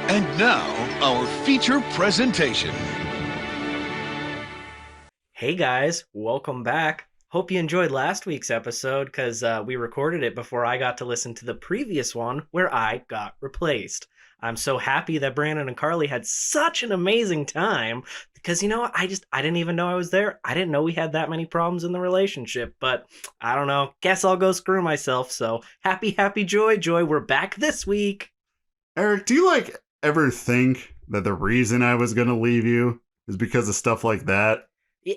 And now, our feature presentation. Hey guys, welcome back. Hope you enjoyed last week's episode because we recorded it before I got to listen to the previous one where I got replaced. I'm so happy that Brandon and Carly had such an amazing time because you know what? I didn't even know I was there. I didn't know we had that many problems in the relationship, but I don't know. Guess I'll go screw myself. So happy, joy. We're back this week. Eric, do you ever think that the reason I was going to leave you is because of stuff like that? Yeah,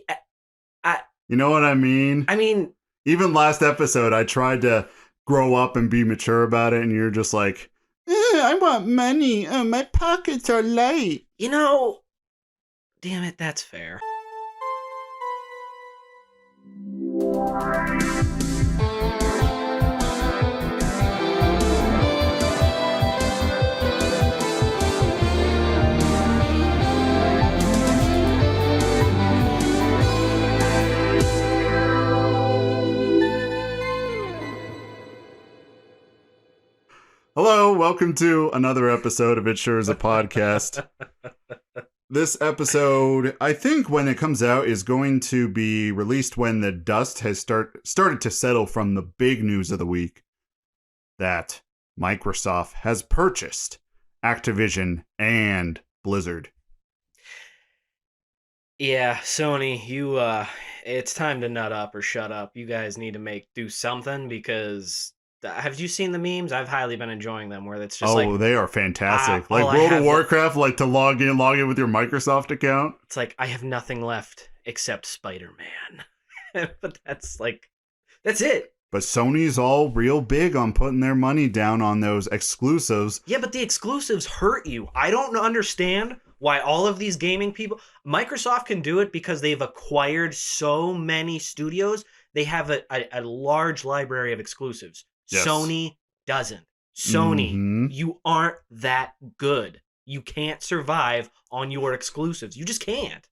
I You know what I mean? I mean, Even last episode, I tried to grow up and be mature about it, and you're just like, I want money. My pockets are light. you know, damn it, that's fair. Hello, welcome to another episode of It Sure Is a Podcast. This episode, I think when it comes out, is going to be released when the dust has started to settle from the big news of the week that Microsoft has purchased Activision and Blizzard. Yeah, Sony, it's time to nut up or shut up. You guys need to do something because have you seen the memes? I've highly been enjoying them where it's just They are fantastic. all I World have of Warcraft, to log in with your Microsoft account. it's like I have nothing left except Spider-Man. But that's it. But Sony's all real big on putting their money down on those exclusives. Yeah, but the exclusives hurt you. I don't understand why all of these gaming people... Microsoft can do it because they've acquired so many studios. They have a large library of exclusives. Yes. Sony doesn't. Sony, Mhm. you aren't that good. You can't survive on your exclusives. You just can't.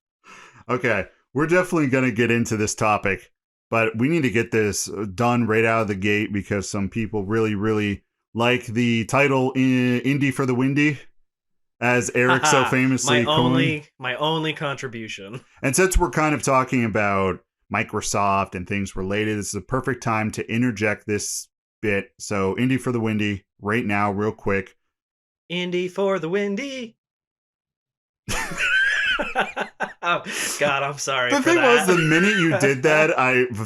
Okay, we're definitely going to get into this topic, but we need to get this done right out of the gate because some people really, really like the title Indie for the Windy, as Eric so famously coined. My only contribution. And since we're kind of talking about Microsoft and things related, this is a perfect time to interject this bit. So, Indie for the Windy, right now, real quick. Indie for the Windy. Oh, God, I'm sorry. The for thing that. was, the minute you did that,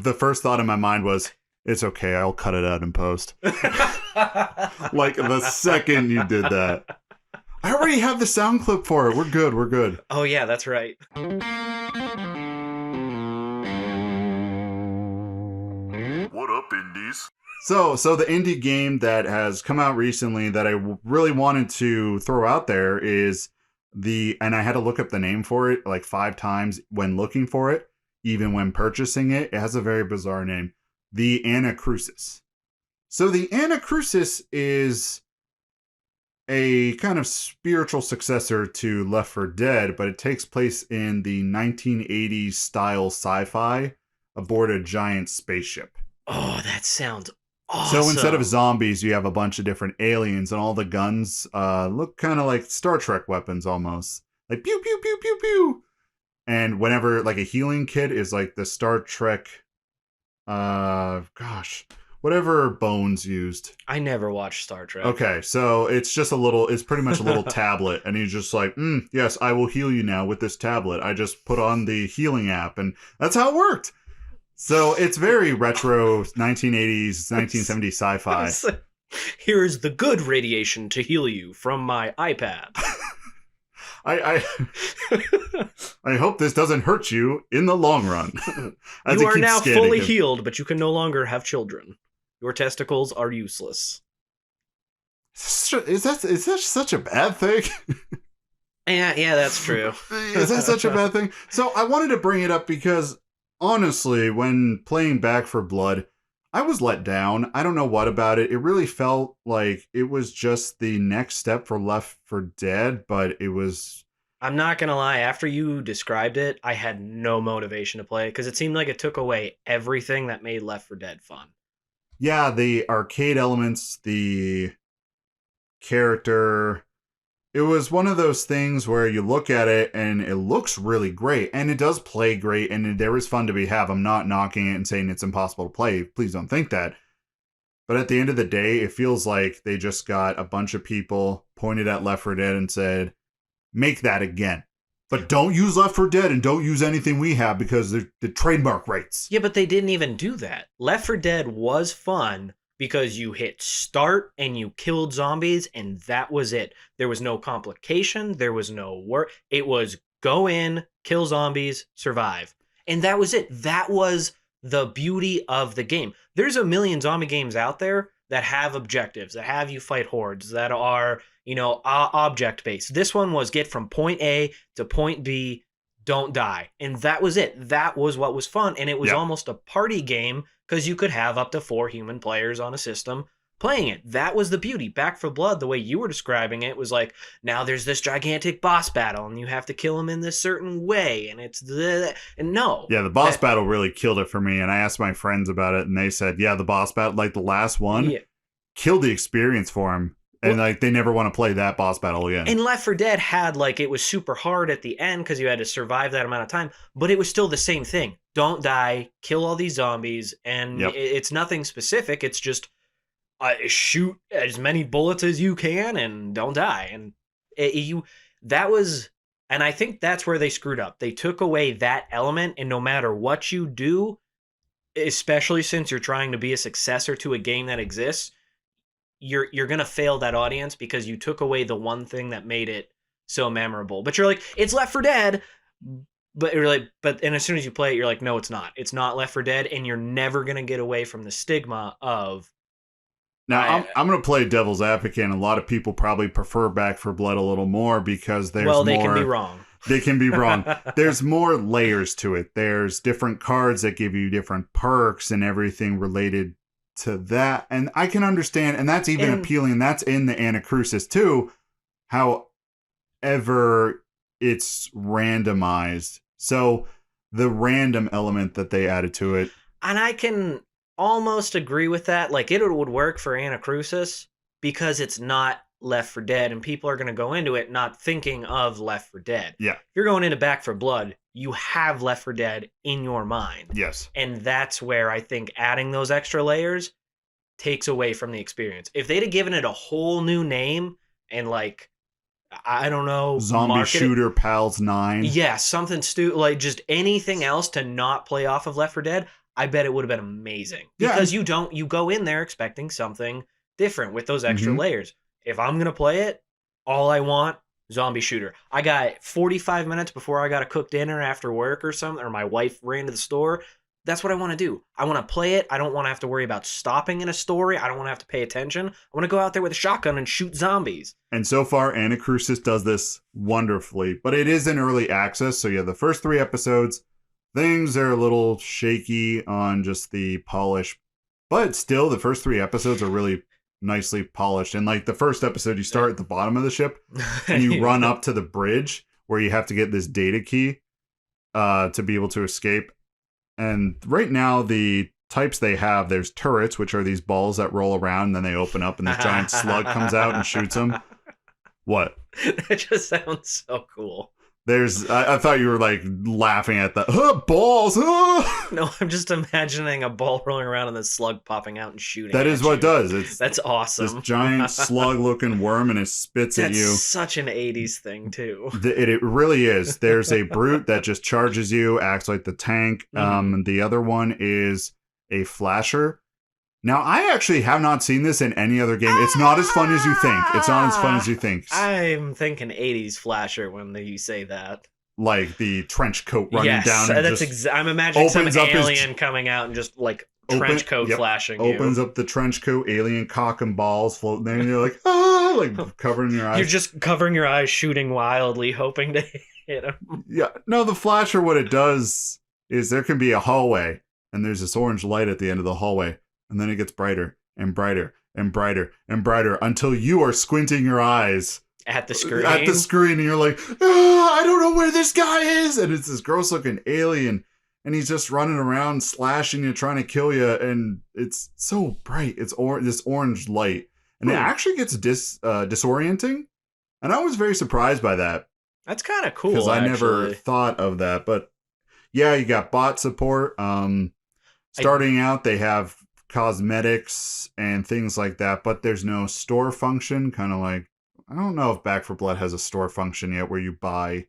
the first thought in my mind was, it's okay, I'll cut it out in post. The second you did that. I already have the sound clip for it. We're good. Oh, yeah, that's right. What up, indies? So the indie game that has come out recently that I really wanted to throw out there is and I had to look up the name for it 5 times when looking for it, even when purchasing it. It has a very bizarre name. The Anacrusis. So the Anacrusis is a kind of spiritual successor to Left 4 Dead, but it takes place in the 1980s style sci-fi aboard a giant spaceship. Oh, that sounds awesome. So instead of zombies, you have a bunch of different aliens, and all the guns look kind of like Star Trek weapons almost. Like pew, pew, pew, pew, pew. And whenever, a healing kit is the Star Trek, whatever Bones used. I never watched Star Trek. Okay, so it's pretty much a little tablet, and he's just like, yes, I will heal you now with this tablet. I just put on the healing app, and that's how it worked. So it's very retro 1980s, 1970s sci-fi. Here is the good radiation to heal you from my iPad. I hope this doesn't hurt you in the long run. You are now fully healed, but you can no longer have children. Your testicles are useless. Is that such a bad thing? Yeah, that's true. Is that such a bad thing? So I wanted to bring it up because honestly, when playing Back 4 Blood, I was let down. I don't know what about it. It really felt like it was just the next step for Left 4 Dead, but it was... I'm not going to lie. After you described it, I had no motivation to play it because it seemed like it took away everything that made Left 4 Dead fun. Yeah, the arcade elements, the character, it was one of those things where you look at it and it looks really great, and it does play great, and there is fun to be had. I'm not knocking it and saying it's impossible to play. Please don't think that. But at the end of the day, it feels like they just got a bunch of people pointed at Left 4 Dead and said, make that again. But don't use Left 4 Dead and don't use anything we have because the trademark rights. Yeah, but they didn't even do that. Left 4 Dead was fun because you hit start and you killed zombies and that was it. There was no complication. There was no work. It was go in, kill zombies, survive. And that was it. That was the beauty of the game. There's a million zombie games out there that have objectives, that have you fight hordes, that are, object based. This one was get from point A to point B, don't die. And that was it. That was what was fun. And it was almost a party game because you could have up to 4 human players on a system playing it. That was the beauty. Back 4 Blood, the way you were describing it, was like, now there's this gigantic boss battle and you have to kill him in this certain way. And it's and no. Yeah, the boss battle really killed it for me. And I asked my friends about it and they said, yeah, the boss battle, like the last one, killed the experience for him. And they never want to play that boss battle again. And Left 4 Dead had it was super hard at the end because you had to survive that amount of time, but it was still the same thing. Don't die, kill all these zombies, and it's nothing specific. It's just shoot as many bullets as you can and don't die. And and I think that's where they screwed up. They took away that element, and no matter what you do, especially since you're trying to be a successor to a game that exists, you're gonna fail that audience because you took away the one thing that made it so memorable. But you're like, it's Left 4 Dead, but you're like, and as soon as you play it, you're like, no, it's not. It's not Left 4 Dead, and you're never gonna get away from the stigma of. Now I'm gonna play devil's advocate, and a lot of people probably prefer Back 4 Blood a little more because there's they can be wrong. They can be wrong. There's more layers to it. There's different cards that give you different perks and everything related to that, and I can understand, and that's even appealing. That's in the Anacrusis too. However, it's randomized, so the random element that they added to it, and I can almost agree with that. Like, it would work for Anacrusis because it's not Left 4 Dead, and people are going to go into it not thinking of Left 4 Dead. Yeah, if you're going into Back 4 Blood, you have Left 4 Dead in your mind. Yes. And that's where I think adding those extra layers takes away from the experience. If they'd have given it a whole new name and I don't know, Zombie Shooter Pals 9. Yeah, something just anything else to not play off of Left 4 Dead, I bet it would have been amazing. Because you go in there expecting something different with those extra layers. If I'm going to play it, all I want, zombie shooter. I got 45 minutes before I got to cook dinner after work or something, or my wife ran to the store. That's what I want to do. I want to play it. I don't want to have to worry about stopping in a story. I don't want to have to pay attention. I want to go out there with a shotgun and shoot zombies. And so far, Anacrusis does this wonderfully. But it is in early access, so the first 3 episodes, things are a little shaky on just the polish. But still, the first 3 episodes are really nicely polished. And the first episode, you start at the bottom of the ship and you run up to the bridge where you have to get this data key to be able to escape. And right now, the types they have, there's turrets, which are these balls that roll around and then they open up and this giant slug comes out and shoots them. What? That just sounds so cool. I thought you were laughing at the balls. No, I'm just imagining a ball rolling around and the slug popping out and shooting. That is what it does. That's awesome. This giant slug-looking worm, and it spits at you. That's such an 80s thing too. It really is. There's a brute that just charges you, acts like the tank. The other one is a flasher. Now, I actually have not seen this in any other game. It's not as fun as you think. It's not as fun as you think. I'm thinking 80s flasher when you say that. Like the trench coat running down. Yes, I'm imagining some alien coming out and just trench coat flashing you. Opens up the trench coat, alien cock and balls floating there, and you're covering your eyes. You're just covering your eyes, shooting wildly, hoping to hit him. Yeah. No, the flasher, what it does is there can be a hallway, and there's this orange light at the end of the hallway. And then it gets brighter and brighter and brighter and brighter until you are squinting your eyes at the screen. And you're like, I don't know where this guy is. And it's this gross looking alien. And he's just running around, slashing you, trying to kill you. And it's so bright. It's this orange light. And it actually gets disorienting And I was very surprised by that. That's kind of cool, because I never actually. thought of that. But yeah, you got bot support. Starting out, they have cosmetics and things like that, but there's no store function. Kind of like, I don't know if Back for Blood has a store function yet where you buy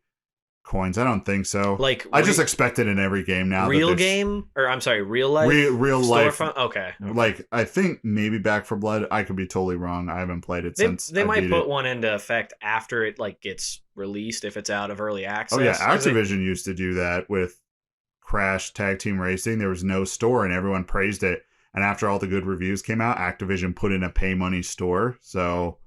coins. I don't think so. Like, I just expect it in every game now. Real game? Or, I'm sorry, real life? Real life. Okay. Like, I think maybe Back for Blood. I could be totally wrong. I haven't played it since They might put one into effect after it, like, gets released if it's out of early access. Oh, yeah. Activision used to do that with Crash Tag Team Racing. There was no store and everyone praised it. And after all the good reviews came out, Activision put in a pay money store. So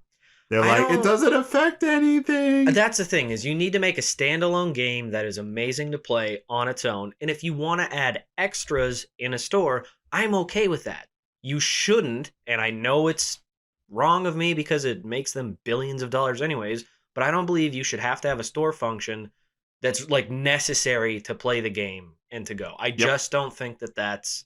they're like, it doesn't affect anything. That's the thing, is you need to make a standalone game that is amazing to play on its own. And if you want to add extras in a store, I'm okay with that. You shouldn't, and I know it's wrong of me because it makes them billions of dollars anyways, but I don't believe you should have to have a store function that's like necessary to play the game and to go. I just don't think that's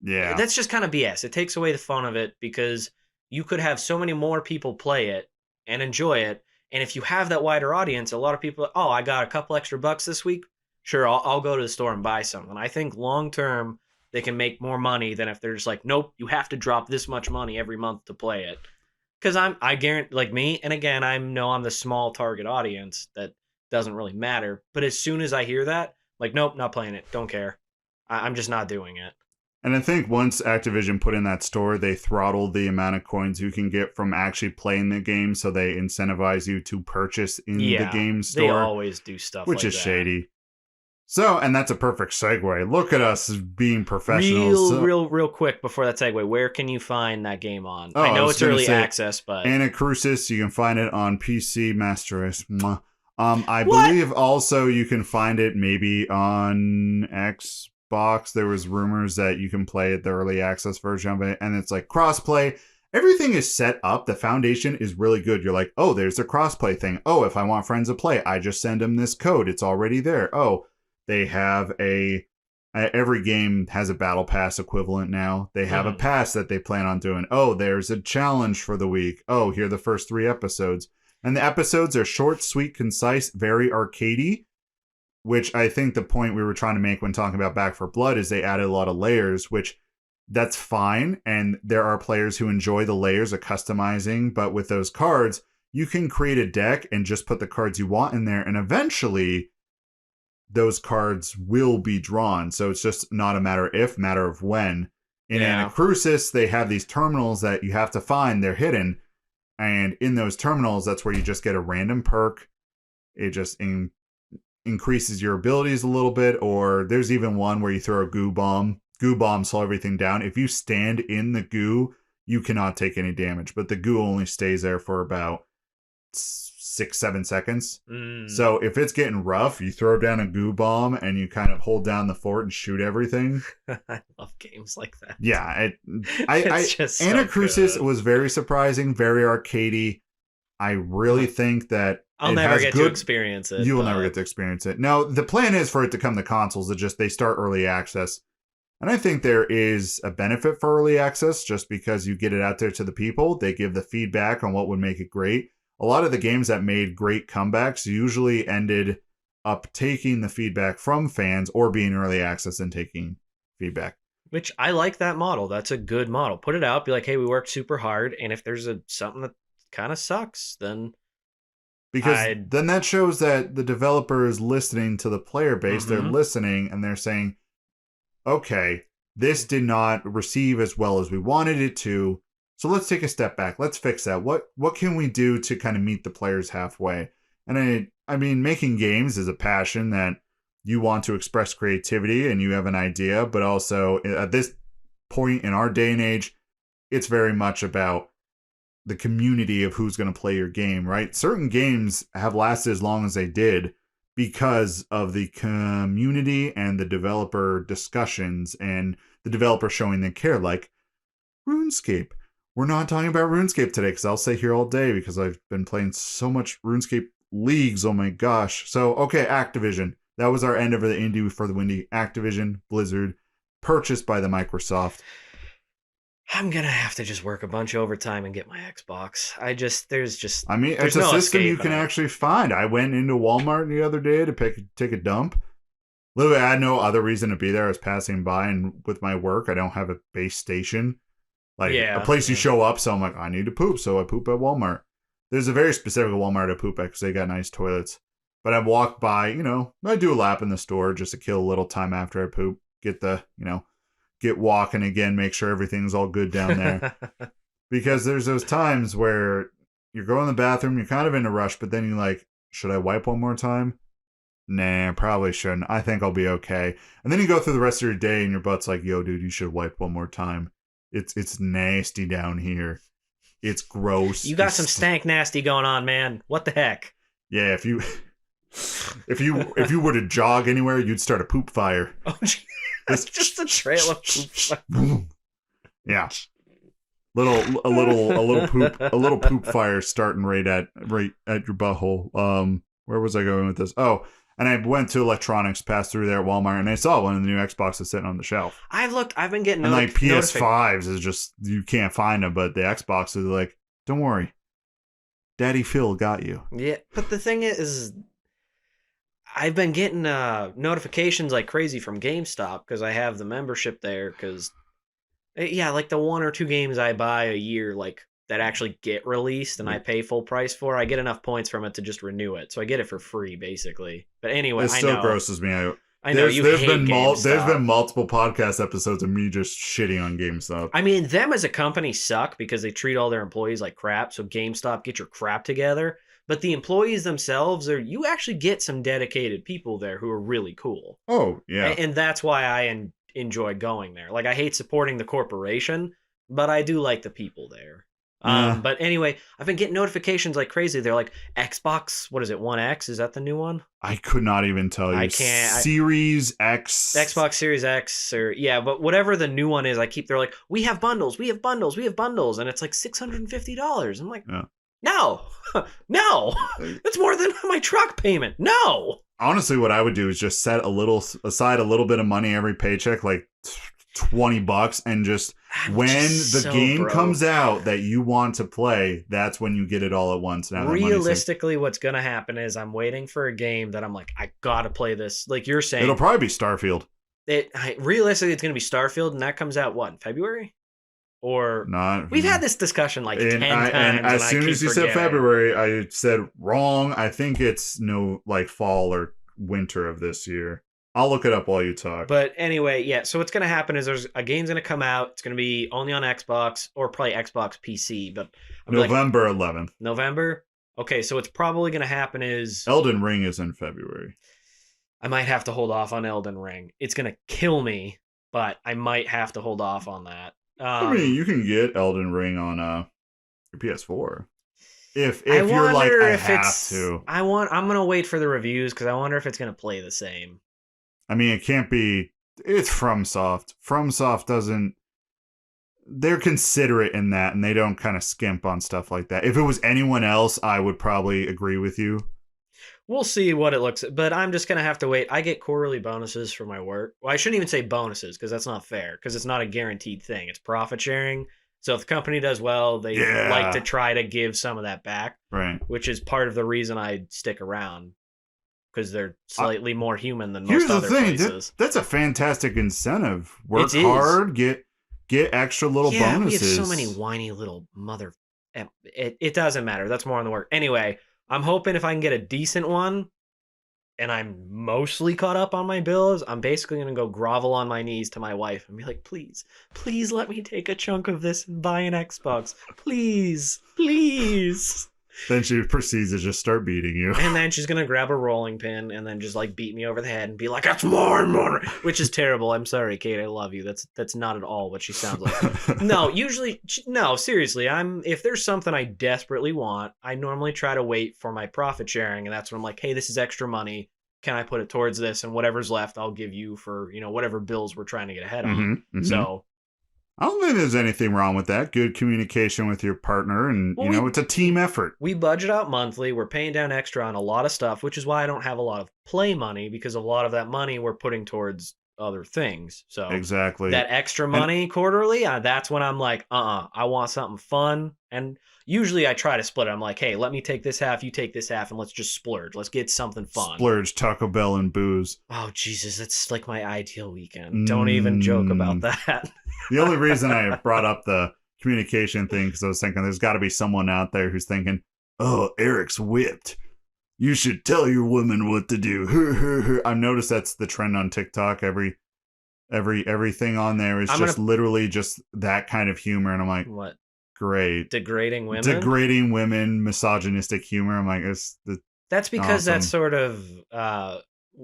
just kind of BS. It takes away the fun of it because you could have so many more people play it and enjoy it. And if you have that wider audience, a lot of people, oh, I got a couple extra bucks this week. Sure, I'll go to the store and buy something. I think long term they can make more money than if they're just like, nope, you have to drop this much money every month to play it. Because I guarantee, like me, and again, I'm the small target audience that doesn't really matter. But as soon as I hear that, like, nope, not playing it. Don't care. I'm just not doing it. And I think once Activision put in that store, they throttled the amount of coins you can get from actually playing the game. So they incentivize you to purchase in the game store. They always do stuff which is shady. So, and that's a perfect segue. Look at us being professionals. Real quick before that segue, where can you find that game on? I know it's early access, but Anacrusis, you can find it on PC, Master Race. I believe also you can find it maybe on Xbox. There was rumors that you can play it, the early access version of it, and it's like crossplay. Everything is set up. The foundation is really good. You're like, oh, there's a crossplay thing. Oh, if I want friends to play, I just send them this code. It's already there. Oh, they have every game has a battle pass equivalent now. They have a pass that they plan on doing. Oh, there's a challenge for the week. Oh, here are the first 3 episodes. And the episodes are short, sweet, concise, very arcadey, which I think the point we were trying to make when talking about Back for Blood is they added a lot of layers, which that's fine. And there are players who enjoy the layers of customizing. But with those cards, you can create a deck and just put the cards you want in there. And eventually, those cards will be drawn. So it's just not a matter if, matter of when. In Anacrusis, they have these terminals that you have to find. They're hidden. And in those terminals, that's where you just get a random perk. It just increases your abilities a little bit. Or there's even one where you throw a goo bomb. Goo bombs slow everything down. If you stand in the goo, you cannot take any damage. But the goo only stays there for about 6-7 seconds. So if it's getting rough, you throw down a goo bomb and you kind of hold down the fort and shoot everything. I love games like that. Yeah, Anacrusis was very surprising, very arcadey. I really think that I'll never get to experience it. You will never get to experience it. No, the plan is for it to come to consoles. It just they start early access. And I think there is a benefit for early access just because you get it out there to the people. They give the feedback on what would make it great. A lot of the games that made great comebacks usually ended up taking the feedback from fans or being early access and taking feedback. Which I like that model. That's a good model. Put it out. Be like, hey, we worked super hard. And if there's something that kind of sucks, then... Because then that shows that the developer is listening to the player base. They're listening and they're saying, okay, this did not receive as well as we wanted it to. So let's take a step back. Let's fix that. What can we do to kind of meet the players halfway? And I mean, making games is a passion that you want to express creativity and you have an idea, but also at this point in our day and age, it's very much about the community of who's going to play your game, right? Certain games have lasted as long as they did because of the community and the developer discussions and the developer showing they care, like RuneScape. We're not talking about RuneScape today because I'll stay here all day because I've been playing so much RuneScape leagues. Oh my gosh. So, okay, Activision. That was our end of the indie for the Windy. Activision, Blizzard, purchased by the Microsoft. I'm gonna have to just work a bunch of overtime and get my Xbox. I mean, there's it's a no system you escaping can it. actually find. I went into Walmart the other day to take a dump. Literally, I had no other reason to be there. I was passing by, and with my work, I don't have a base station, like a Yeah, place you yeah. show up. So I'm like, I need to poop, so I poop at Walmart. There's a very specific Walmart I poop at because they got nice toilets. But I walk by, I do a lap in the store just to kill a little time after I poop. Get walking again, make sure everything's all good down there. Because there's those times where you're going to the bathroom, you're kind of in a rush, but then you're like, should I wipe one more time? Nah, probably shouldn't. I think I'll be okay. And then you go through the rest of your day and your butt's like, yo, dude, you should wipe one more time. It's nasty down here. It's gross. You got some stank nasty going on, man. What the heck? Yeah, if you were to jog anywhere, you'd start a poop fire. Oh, that's just a trail of poop. Yeah. A little poop fire starting right at your butthole. Where was I going with this? Oh, and I went to electronics, passed through there at Walmart, and I saw one of the new Xboxes sitting on the shelf. I've been getting and like PS5s is just, you can't find them, but the Xbox is like, don't worry, Daddy Phil got you. Yeah, but the thing is, I've been getting notifications like crazy from GameStop because I have the membership there. Because like the 1 or 2 games I buy a year, like that actually get released and I pay full price for, I get enough points from it to just renew it. So I get it for free, basically. But anyway, it still grosses me out. I know there's been multiple podcast episodes of me just shitting on GameStop. I mean, them as a company suck because they treat all their employees like crap. So GameStop, get your crap together. But the employees themselves, you actually get some dedicated people there who are really cool. Oh, yeah. And that's why I enjoy going there. Like, I hate supporting the corporation, but I do like the people there. But anyway, I've been getting notifications like crazy. They're like, Xbox, what is it, One X? Is that the new one? I could not even tell you. I can't. Series X. Xbox Series X, but whatever the new one is, they're like, we have bundles. And it's like $650. I'm like, no, that's more than my truck payment. No. Honestly, what I would do is just set aside a little bit of money every paycheck, like $20, and just when the game comes out that you want to play, that's when you get it all at once. Now, realistically, what's going to happen is I'm waiting for a game that I'm like, I got to play this. Like you're saying, it'll probably be Starfield. Realistically, it's going to be Starfield, and that comes out what, in February? Or not? We've had this discussion like 10 times. And as soon as you said February, I said wrong. I think it's fall or winter of this year. I'll look it up while you talk. But anyway, yeah. So what's going to happen is there's a game's going to come out. It's going to be only on Xbox or probably Xbox PC. But November 11th. November. Okay, so what's probably going to happen is Elden Ring is in February. I might have to hold off on Elden Ring. It's going to kill me, but I might have to hold off on that. I mean, you can get Elden Ring on your PS4 if you're like, I have to. I'm gonna wait for the reviews because I wonder if it's gonna play the same. I mean, it can't be. It's FromSoft. FromSoft doesn't. They're considerate in that, and they don't kind of skimp on stuff like that. If it was anyone else, I would probably agree with you. We'll see what it looks like, but I'm just going to have to wait. I get quarterly bonuses for my work. Well, I shouldn't even say bonuses because that's not fair because it's not a guaranteed thing. It's profit sharing. So if the company does well, they like to try to give some of that back, right? Which is part of the reason I stick around because they're slightly more human than most other places. That's a fantastic incentive. Work hard, get extra little bonuses. We have so many whiny little mother... It doesn't matter. That's more on the work. Anyway... I'm hoping if I can get a decent one and I'm mostly caught up on my bills, I'm basically going to go grovel on my knees to my wife and be like, please let me take a chunk of this and buy an Xbox. Please. Then she proceeds to just start beating you. And then she's going to grab a rolling pin and then just like beat me over the head and be like, that's more and more, which is terrible. I'm sorry, Kate. I love you. That's not at all what she sounds like. No, seriously. If there's something I desperately want, I normally try to wait for my profit sharing. And that's when I'm like, hey, this is extra money. Can I put it towards this? And whatever's left, I'll give you for, whatever bills we're trying to get ahead on. Mm-hmm. So I don't think there's anything wrong with that. Good communication with your partner, and it's a team effort. We budget out monthly. We're paying down extra on a lot of stuff, which is why I don't have a lot of play money because a lot of that money we're putting towards other things. So exactly that extra money quarterly, that's when I'm like, I want something fun. And usually I try to split it. I'm like, hey, let me take this half, you take this half, and let's just splurge. Let's get something fun. Splurge, Taco Bell, and booze. Oh, Jesus, that's like my ideal weekend. Don't even joke about that. The only reason I brought up the communication thing, because I was thinking there's got to be someone out there who's thinking, oh, Eric's whipped. You should tell your woman what to do. I've noticed that's the trend on TikTok. Everything on there is literally just that kind of humor. And I'm like, what? Great. Degrading women? Degrading women, misogynistic humor. I'm like, that's because awesome. That sort of,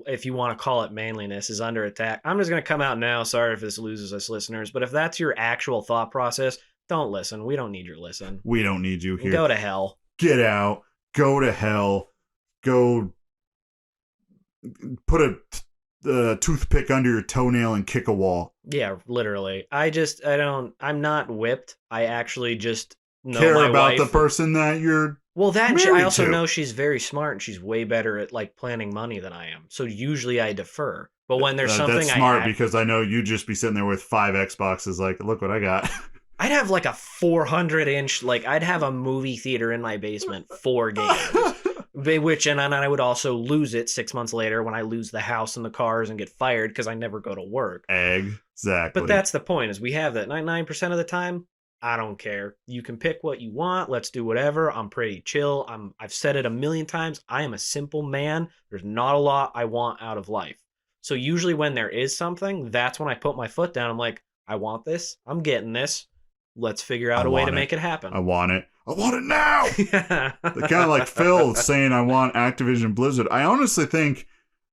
if you want to call it manliness, is under attack. I'm just going to come out now. Sorry if this loses us listeners. But if that's your actual thought process, don't listen. We don't need your listen. We don't need you here. Go to hell. Get out. Go to hell. Go put a toothpick under your toenail and kick a wall. Yeah, literally. I'm not whipped. I actually just know care my about wife. The person that you're I also know she's very smart and she's way better at like planning money than I am. So usually I defer. But when there's something that's smart because I know you'd just be sitting there with 5 Xboxes like, look what I got. I'd have like a 400-inch, like I'd have a movie theater in my basement, 4 games. And I would also lose it 6 months later when I lose the house and the cars and get fired because I never go to work. Exactly. But that's the point, is we have that 99% of the time. I don't care. You can pick what you want. Let's do whatever. I'm pretty chill. I've said it a million times. I am a simple man. There's not a lot I want out of life. So usually when there is something, that's when I put my foot down. I'm like, I want this. I'm getting this. Let's figure out a way to make it happen. I want it. I want it now. Kind of like Phil saying, I want Activision Blizzard. I honestly think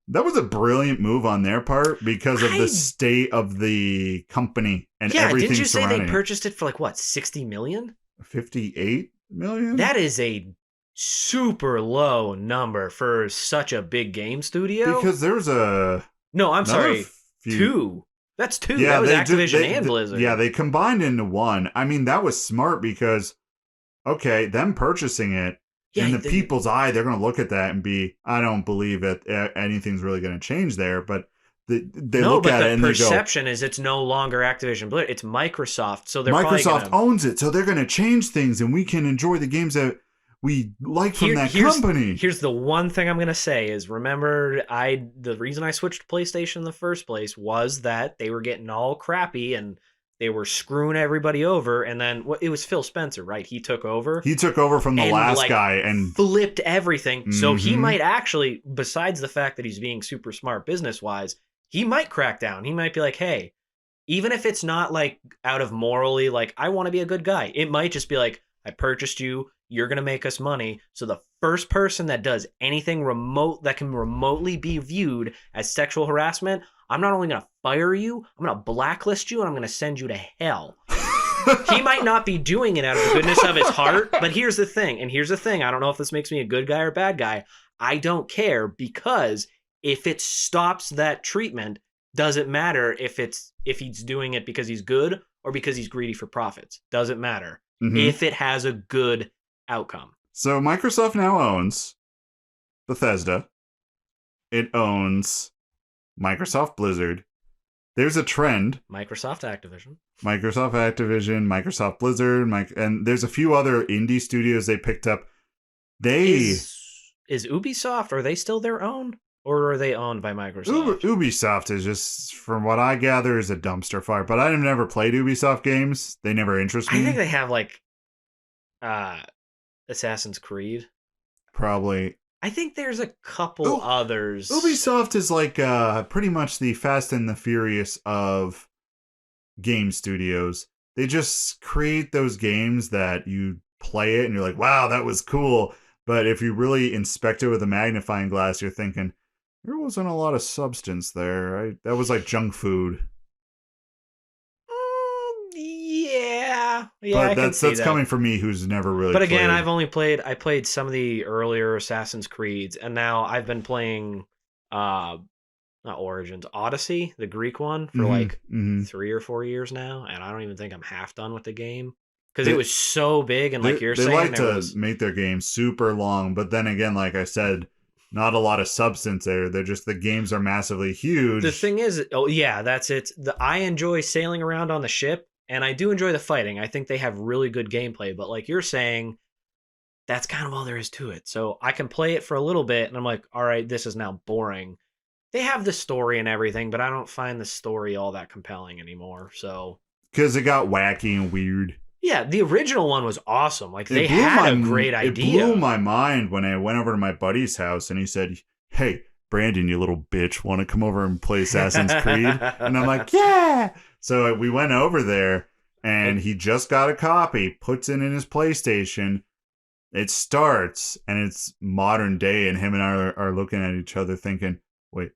that was a brilliant move on their part because of the state of the company and everything. Didn't you say they it. purchased it for like what, 60 million? 58 million? That is a super low number for such a big game studio. Because there's No, I'm sorry. 2. That's 2. Yeah, that was Activision and Blizzard. Yeah, they combined into one. I mean, that was smart because, okay, them purchasing it, in the people's eye, they're going to look at that and be, I don't believe that anything's really going to change there. But they look at it and they go... the perception is it's no longer Activision Blizzard. It's Microsoft. So they're Microsoft owns it, so they're going to change things and we can enjoy the games that we like from that company. Here's the one thing I'm going to say is, remember, the reason I switched to PlayStation in the first place was that they were getting all crappy and they were screwing everybody over. And then it was Phil Spencer, right? He took over. He took over from the last guy and flipped everything. Mm-hmm. So he might actually, besides the fact that he's being super smart business-wise, he might crack down. He might be like, hey, even if it's not like out of morally, like, I want to be a good guy. It might just be like, I purchased you. You're going to make us money. So the first person that does anything remote that can remotely be viewed as sexual harassment, I'm not only going to fire you, I'm going to blacklist you, and I'm going to send you to hell. He might not be doing it out of the goodness of his heart, but here's the thing. I don't know if this makes me a good guy or bad guy. I don't care, because if it stops that treatment, doesn't matter if he's doing it because he's good or because he's greedy for profits. Doesn't matter. Mm-hmm. If it has a good outcome. So Microsoft now owns Bethesda. It owns Microsoft Blizzard. There's a trend. Microsoft Activision, Microsoft Blizzard, and there's a few other indie studios they picked up. Is Ubisoft, are they still their own? Or are they owned by Microsoft? Ubisoft is just, from what I gather, is a dumpster fire. But I've never played Ubisoft games. They never interest me. I think they have like Assassin's Creed. Probably. I think there's a couple others. Ubisoft is like pretty much the Fast and the Furious of game studios. They just create those games that you play it and you're like, wow, that was cool. But if you really inspect it with a magnifying glass, you're thinking, there wasn't a lot of substance there. That was like junk food. Yeah. But that's coming from me, who's never really. But again, I played some of the earlier Assassin's Creeds, and now I've been playing, not Origins, Odyssey, the Greek one, for 3 or 4 years now, and I don't even think I'm half done with the game. Because it was so big, and like you're saying, they like to make their games super long, but then again, like I said, not a lot of substance there. They're just, the games are massively huge. The thing is, oh yeah, that's it. I enjoy sailing around on the ship, and I do enjoy the fighting. I think they have really good gameplay, but like you're saying, that's kind of all there is to it. So I can play it for a little bit, and I'm like, all right, this is now boring. They have the story and everything, but I don't find the story all that compelling anymore. So because it got wacky and weird. Yeah, the original one was awesome. Like, they had a great idea. It blew my mind when I went over to my buddy's house and he said, "Hey, Brandon, you little bitch, want to come over and play Assassin's Creed?" And I'm like, "Yeah!" So we went over there and he just got a copy, puts it in his PlayStation. It starts and it's modern day, and him and I are looking at each other thinking, wait,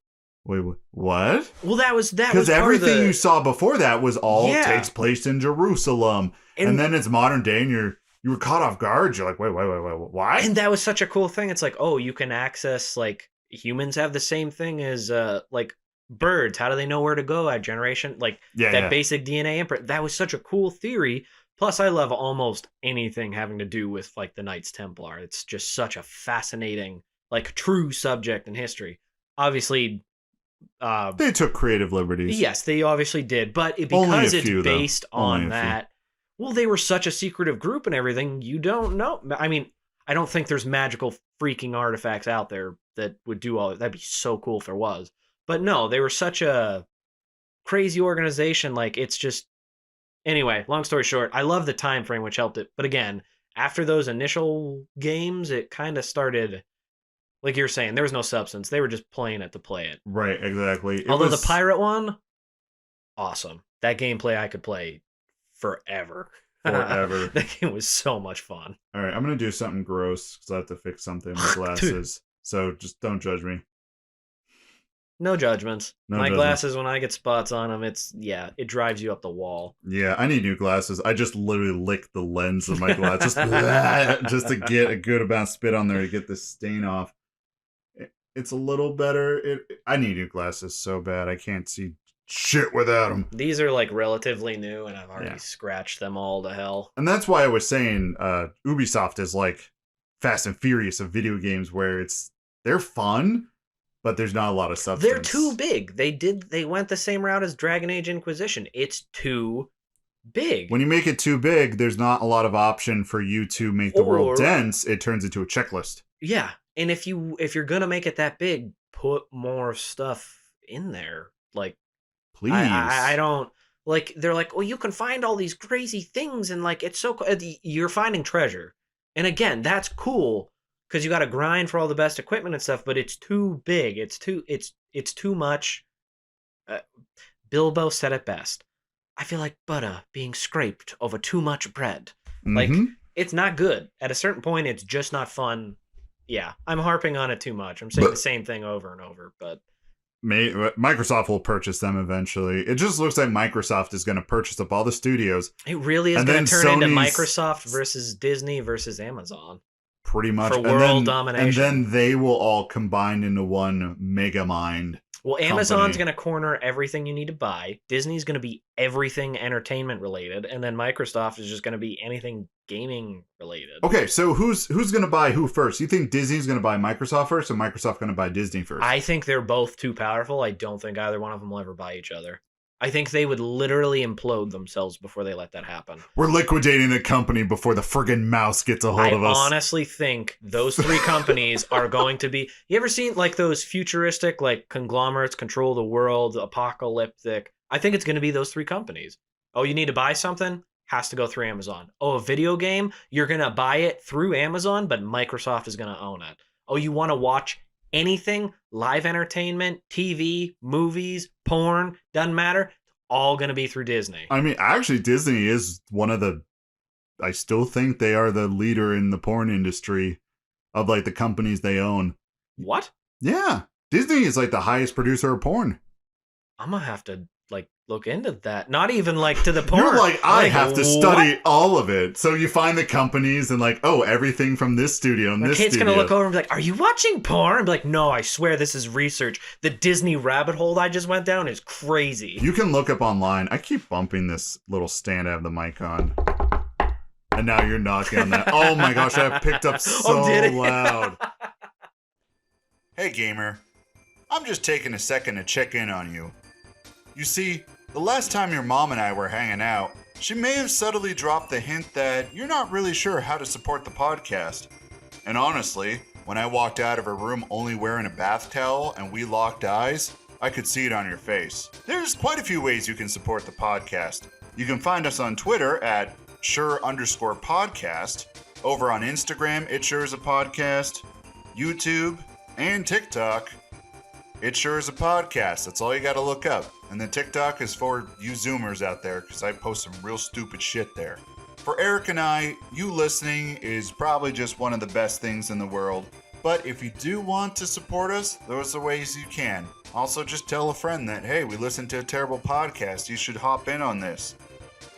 what? Well, that was because everything you saw before that was all takes place in Jerusalem, and then it's modern day, and you were caught off guard. You're like, wait, why? And that was such a cool thing. It's like, oh, you can access, like, humans have the same thing as like birds. How do they know where to go at generation? Like basic DNA imprint. That was such a cool theory. Plus, I love almost anything having to do with like the Knights Templar. It's just such a fascinating, like, true subject in history. Obviously. They took creative liberties. Yes, they obviously did, but because it's based on that, well, they were such a secretive group and everything, you don't know. I mean, I don't think there's magical freaking artifacts out there that would do all that. That'd be so cool if there was. But no, they were such a crazy organization. Like, it's just... Anyway, long story short, I love the time frame, which helped it. But again, after those initial games, it kind of started... Like you're saying, there was no substance. They were just playing it to play it. Right, exactly. Although the pirate one, awesome. That gameplay I could play forever. That game was so much fun. All right, I'm going to do something gross because I have to fix something with glasses. So just don't judge me. No judgments. My glasses, when I get spots on them, it drives you up the wall. Yeah, I need new glasses. I just literally lick the lens of my glasses just to get a good amount of spit on there to get this stain off. It's a little better. I need new glasses so bad. I can't see shit without them. These are like relatively new, and I've already scratched them all to hell. And that's why I was saying Ubisoft is like Fast and Furious of video games, where they're fun, but there's not a lot of substance. They're too big. They went the same route as Dragon Age Inquisition. It's too big. When you make it too big, there's not a lot of option for you to make the world dense. It turns into a checklist. Yeah. And if you're gonna make it that big, put more stuff in there. Like, please. I don't like. They're like, well, you can find all these crazy things, and like, it's so you're finding treasure. And again, that's cool because you got to grind for all the best equipment and stuff. But it's too big. It's too much. Bilbo said it best. I feel like butter being scraped over too much bread. Mm-hmm. Like, it's not good. At a certain point, it's just not fun. Yeah, I'm harping on it too much. I'm saying the same thing over and over, but... Microsoft will purchase them eventually. It just looks like Microsoft is going to purchase up all the studios. It really is going to turn into Microsoft versus Disney versus Amazon. Pretty much. For world domination. And then they will all combine into one mega mind. Well, Amazon's going to corner everything you need to buy. Disney's going to be everything entertainment related. And then Microsoft is just going to be anything gaming related. Okay, so who's going to buy who first? You think Disney's going to buy Microsoft first or Microsoft going to buy Disney first? I think they're both too powerful. I don't think either one of them will ever buy each other. I think they would literally implode themselves before they let that happen. We're liquidating the company before the friggin' mouse gets a hold of us. I honestly think those three companies are going to be... You ever seen like those futuristic like conglomerates control the world, apocalyptic? I think it's going to be those three companies. Oh, you need to buy something? Has to go through Amazon. Oh, a video game? You're going to buy it through Amazon, but Microsoft is going to own it. Oh, you want to watch anything, live entertainment, TV, movies, porn, doesn't matter. It's all going to be through Disney. I mean, actually, Disney is one of the... I still think they are the leader in the porn industry of, like, the companies they own. What? Yeah. Disney is, like, the highest producer of porn. I'm going to have to, like, look into that. Not even, like, to the porn. You're like, I have to study all of it. So you find the companies and, like, oh, everything from this studio and this studio. My kid's going to look over and be like, are you watching porn? And be like, no, I swear this is research. The Disney rabbit hole I just went down is crazy. You can look up online. I keep bumping this little stand I have the mic on. And now you're knocking on that. Oh my gosh, I picked up so loud. Hey gamer, I'm just taking a second to check in on you. You see, the last time your mom and I were hanging out, she may have subtly dropped the hint that you're not really sure how to support the podcast. And honestly, when I walked out of her room only wearing a bath towel and we locked eyes, I could see it on your face. There's quite a few ways you can support the podcast. You can find us on Twitter at sure_podcast, over on Instagram, it sure is a podcast, YouTube, and TikTok, it sure is a podcast. That's all you gotta look up. And then TikTok is for you Zoomers out there, because I post some real stupid shit there. For Eric and I, you listening is probably just one of the best things in the world. But if you do want to support us, those are ways you can. Also, just tell a friend that, hey, we listened to a terrible podcast, you should hop in on this.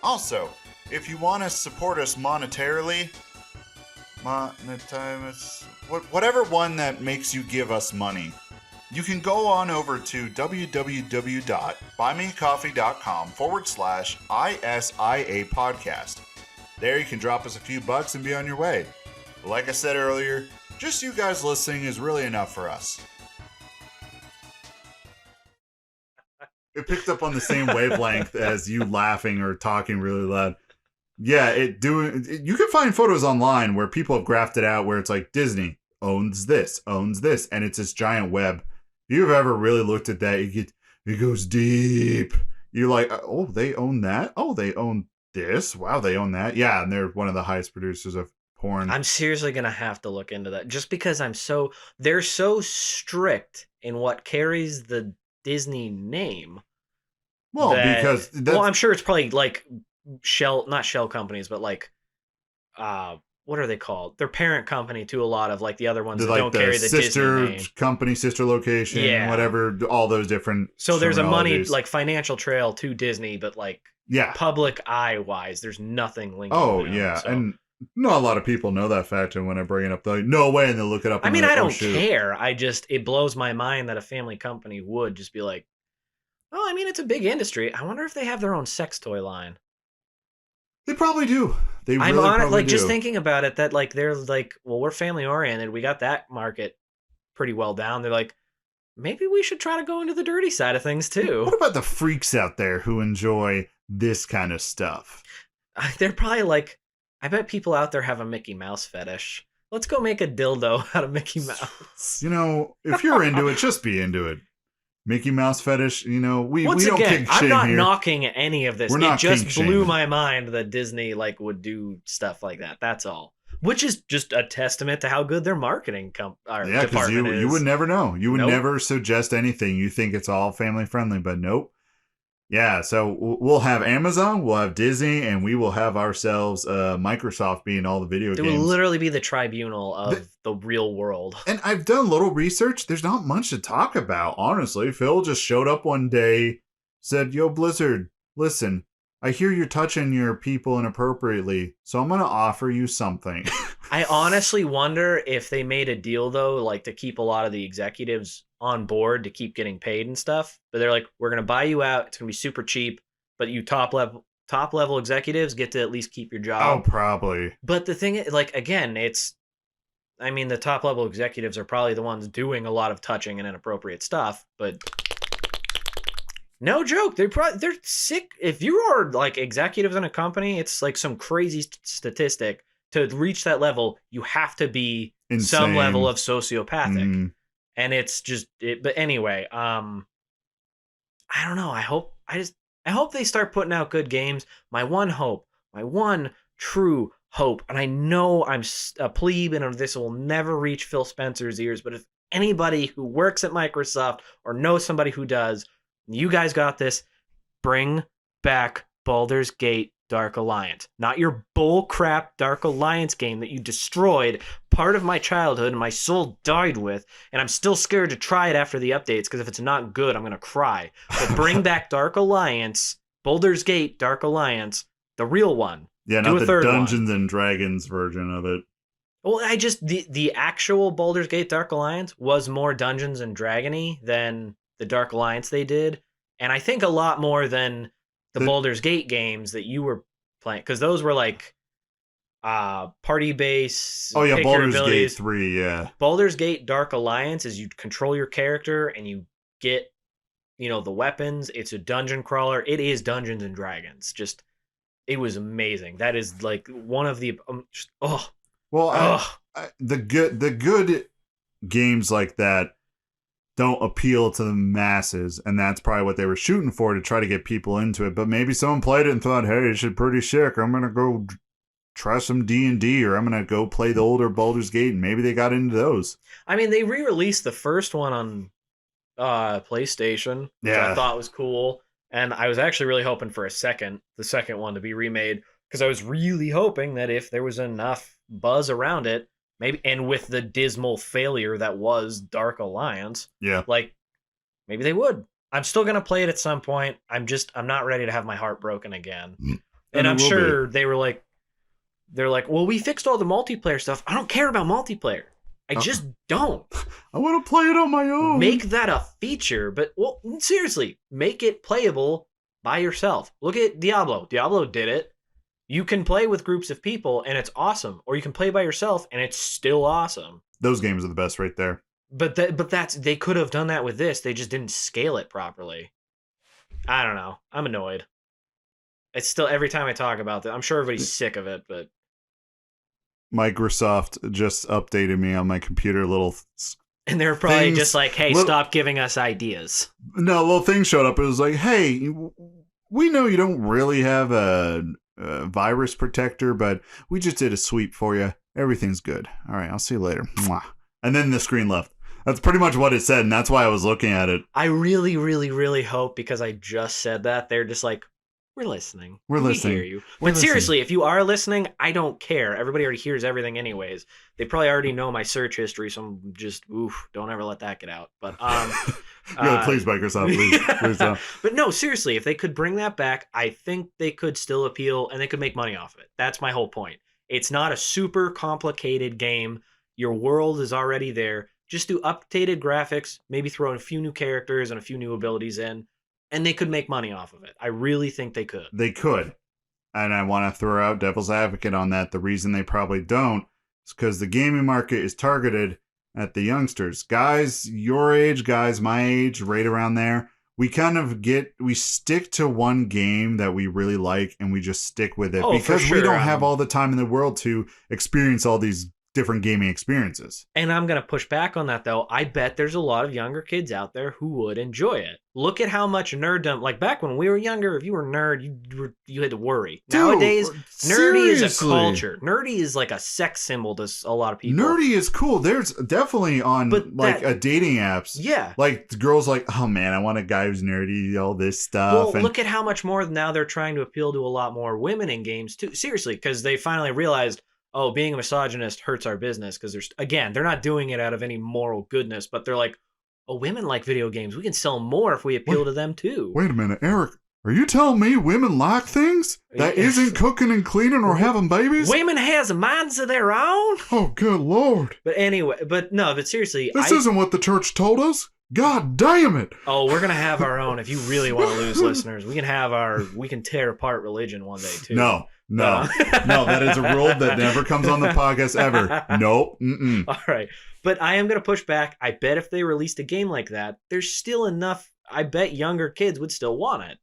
Also, if you want to support us monetarily, whatever one that makes you give us money, you can go on over to www.buymeacoffee.com/ISIA podcast. There you can drop us a few bucks and be on your way. But like I said earlier, just you guys listening is really enough for us. It picked up on the same wavelength as you laughing or talking really loud. Yeah, you can find photos online where people have graphed it out where it's like Disney owns this, and it's this giant web. If you've ever really looked at that, it goes deep. You're like, oh, they own that? Oh, they own this? Wow, they own that? Yeah, and they're one of the highest producers of porn. I'm seriously gonna have to look into that just because they're so strict in what carries the Disney name. Well, because I'm sure it's probably like not shell companies, but like what are they called? They're parent company to a lot of like the other ones that don't carry the sister Disney name. Company, sister location, whatever, all those different. So there's a money like financial trail to Disney, but like public eye wise, there's nothing linked. Oh yeah, and not a lot of people know that fact, and when I bring it up, they're like, "No way!" and they look it up. I mean, I don't care. It blows my mind that a family company would just be like, "Oh, I mean, it's a big industry. I wonder if they have their own sex toy line." They probably do. I'm on it, like just thinking about it. That like they're like, well, we're family oriented. We got that market pretty well down. They're like, maybe we should try to go into the dirty side of things too. What about the freaks out there who enjoy this kind of stuff? They're probably like, I bet people out there have a Mickey Mouse fetish. Let's go make a dildo out of Mickey Mouse. You know, if you're into it, just be into it. Mickey Mouse fetish, you know, we don't kick shit here. I'm not knocking any of this. It just blew my mind that Disney like would do stuff like that. That's all. Which is just a testament to how good their marketing department is. You would never know. You would never suggest anything. You think it's all family friendly, but nope. Yeah, so we'll have Amazon, we'll have Disney, and we will have ourselves Microsoft being all the video games. It will literally be the tribunal of the real world. And I've done a little research. There's not much to talk about, honestly. Phil just showed up one day, said, "Yo, Blizzard, listen, I hear you're touching your people inappropriately, so I'm going to offer you something." I honestly wonder if they made a deal, though, like to keep a lot of the executives on board to keep getting paid and stuff. But they're like, we're going to buy you out. It's going to be super cheap. But you top level executives get to at least keep your job. Oh, probably. But the thing is, like, again, the top level executives are probably the ones doing a lot of touching and inappropriate stuff. But no joke, they're sick. If you are like executives in a company, it's like some crazy statistic. To reach that level, you have to be some level of sociopathic. And it's just but anyway, I don't know. I hope they start putting out good games. My one true hope, and I know I'm a plebe and this will never reach Phil Spencer's ears, but if anybody who works at Microsoft or knows somebody who does, you guys got this, bring back Baldur's Gate Dark Alliance. Not your bullcrap Dark Alliance game that you destroyed part of my childhood and my soul died with, and I'm still scared to try it after the updates because if it's not good, I'm going to cry. But bring back Dark Alliance, Baldur's Gate Dark Alliance, the real one. Yeah, not the Dungeons and Dragons version of it. Well, the actual Baldur's Gate Dark Alliance was more Dungeons and Dragon-y than the Dark Alliance they did, and I think a lot more than the Baldur's Gate games that you were playing, because those were like party base. Oh yeah, pick your Baldur's Gate abilities. 3, yeah. Baldur's Gate Dark Alliance is you control your character and you get, the weapons. It's a dungeon crawler. It is Dungeons and Dragons. Just, it was amazing. That is like one of the Well, the good games like that don't appeal to the masses, and that's probably what they were shooting for, to try to get people into it. But maybe someone played it and thought, hey, it's pretty sick, I'm gonna go try some D&D, or I'm gonna go play the older Baldur's Gate, and maybe they got into those. I mean, they re-released the first one on PlayStation, which I thought was cool, and I was actually really hoping for the second one to be remade, because I was really hoping that if there was enough buzz around it, maybe, and with the dismal failure that was Dark Alliance, like, maybe they would. I'm still gonna play it at some point. I'm not ready to have my heart broken again. And I'm sure they're like, well, we fixed all the multiplayer stuff. I don't care about multiplayer. I just don't. I want to play it on my own. Make that a feature, but, well, seriously, make it playable by yourself. Look at Diablo. Diablo did it. You can play with groups of people, and it's awesome. Or you can play by yourself, and it's still awesome. Those games are the best right there. But they could have done that with this. They just didn't scale it properly. I don't know. I'm annoyed. It's still, every time I talk about it, I'm sure everybody's sick of it, but Microsoft just updated me on my computer, and they're probably just like, hey, stop giving us ideas. No, little thing showed up. It was like, hey, we know you don't really have a virus protector, but we just did a sweep for you. Everything's good. All right, I'll see you later. Mwah. And then the screen left. That's pretty much what it said, and that's why I was looking at it. I really, really, really hope, because I just said that, they're just like, we're listening. We hear you. But seriously, if you are listening, I don't care. Everybody already hears everything anyways. They probably already know my search history, so I'm just, don't ever let that get out. But please, Microsoft, please don't. But no, seriously, if they could bring that back, I think they could still appeal, and they could make money off of it. That's my whole point. It's not a super complicated game. Your world is already there. Just do updated graphics, maybe throw in a few new characters and a few new abilities in, and they could make money off of it. I really think they could. They could. And I want to throw out devil's advocate on that. The reason they probably don't is because the gaming market is targeted at the youngsters. Guys your age, guys my age, right around there. We stick to one game that we really like, and we just stick with it, because we don't have all the time in the world to experience all these different gaming experiences. And I'm going to push back on that, though. I bet there's a lot of younger kids out there who would enjoy it. Look at how much nerddom, like back when we were younger, if you were a nerd, you had to worry. Dude, nowadays, nerdy is a culture. Nerdy is like a sex symbol to a lot of people. Nerdy is cool. There's definitely on a dating apps. Yeah. Like the girls like, oh man, I want a guy who's nerdy, all this stuff. Well, look at how much more now they're trying to appeal to a lot more women in games too. Seriously, because they finally realized, oh, being a misogynist hurts our business, because they're not doing it out of any moral goodness, but they're like, oh, women like video games. We can sell more if we appeal to them too. Wait a minute, Eric. Are you telling me women like things that isn't cooking and cleaning or having babies? Women has minds of their own? Oh, good Lord. But anyway, but seriously. This isn't what the church told us. God damn it. Oh, we're going to have our own. If you really want to lose listeners, we can tear apart religion one day too. No, that is a rule that never comes on the podcast ever. Nope. Mm-mm. All right. But I am going to push back. I bet if they released a game like that, there's still enough. I bet younger kids would still want it.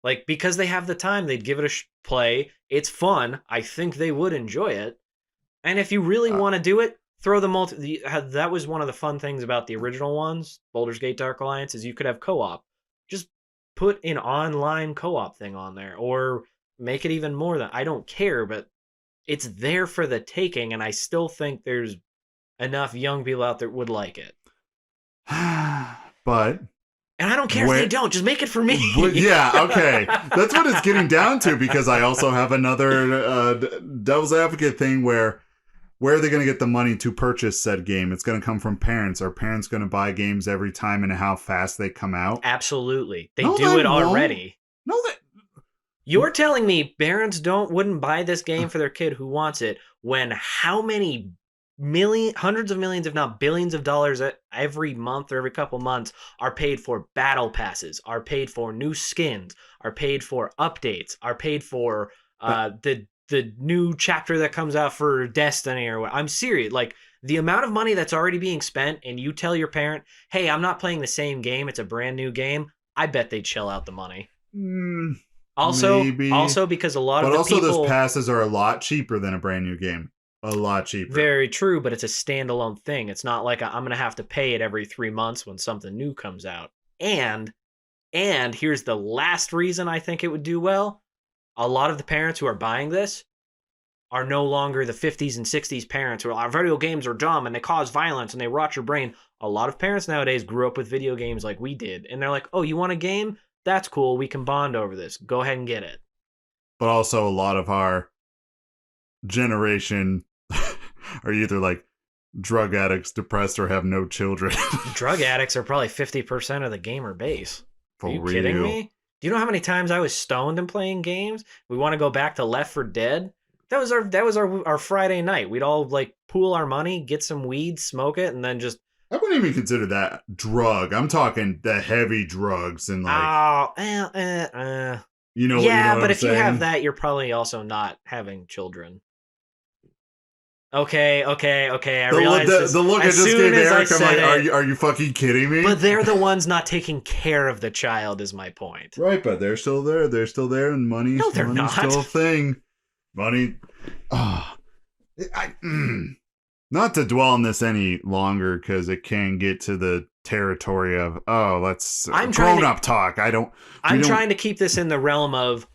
Like, because they have the time, they'd give it a play. It's fun. I think they would enjoy it. And if you really want to do it, throw that was one of the fun things about the original ones, Baldur's Gate Dark Alliance, is you could have co-op. Just put an online co-op thing on there, or make it even more than, I don't care, but it's there for the taking, and I still think there's enough young people out there would like it. But... And I don't care if they don't. Just make it for me. Yeah, okay. That's what it's getting down to, because I also have another devil's advocate thing where are they going to get the money to purchase said game? It's going to come from parents. Are parents going to buy games every time, and how fast they come out? Absolutely. They do it already. No, You're telling me parents wouldn't buy this game for their kid who wants it, when how many hundreds of millions, if not billions of dollars every month or every couple months are paid for battle passes, are paid for new skins, are paid for updates, are paid for the the new chapter that comes out for Destiny or what. I'm serious. Like, the amount of money that's already being spent, and you tell your parent, hey, I'm not playing the same game, it's a brand new game, I bet they'd shell out the money. Maybe. Also because a lot of the people... But also those passes are a lot cheaper than a brand new game. A lot cheaper. Very true, but it's a standalone thing. It's not like I'm going to have to pay it every 3 months when something new comes out. And here's the last reason I think it would do well. A lot of the parents who are buying this are no longer the 50s and 60s parents who are like, video games are dumb and they cause violence and they rot your brain. A lot of parents nowadays grew up with video games like we did. And they're like, oh, you want a game? That's cool. We can bond over this. Go ahead and get it. But also a lot of our generation are either like drug addicts, depressed, or have no children. Drug addicts are probably 50% of the gamer base. For are you real. kidding me? Do you know how many times I was stoned and playing games? We want to go back to Left 4 Dead. That was our Friday night. We'd all like pool our money, get some weed, smoke it, and then just. I wouldn't even consider that drug. I'm talking the heavy drugs and like. You know. Yeah, what but I'm if saying? you have that, you're probably also not having children. Okay. I realize the look I just gave Eric. I'm like, are you fucking kidding me? But they're the ones not taking care of the child. Is my point. Right, but they're still there. They're still there, and money's still a thing. Money. Not to dwell on this any longer because it can get to the territory of let's grown-up talk. I'm trying to keep this in the realm of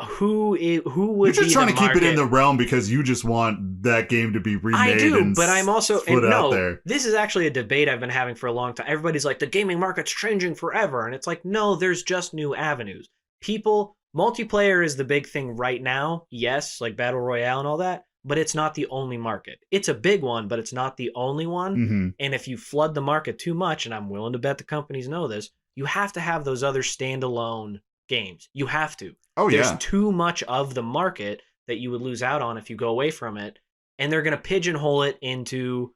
who would You're just be trying the to keep market. it in the realm because you just want that game to be remade. I do, and but I'm also out there. This is actually a debate I've been having for a long time. Everybody's like, the gaming market's changing forever, and it's like, no, there's just new avenues. Multiplayer is the big thing right now. Yes, like Battle Royale and all that, but it's not the only market. It's a big one, but it's not the only one. Mm-hmm. And if you flood the market too much, and I'm willing to bet the companies know this, you have to have those other standalone games. You have to. There's too much of the market that you would lose out on if you go away from it, and they're going to pigeonhole it into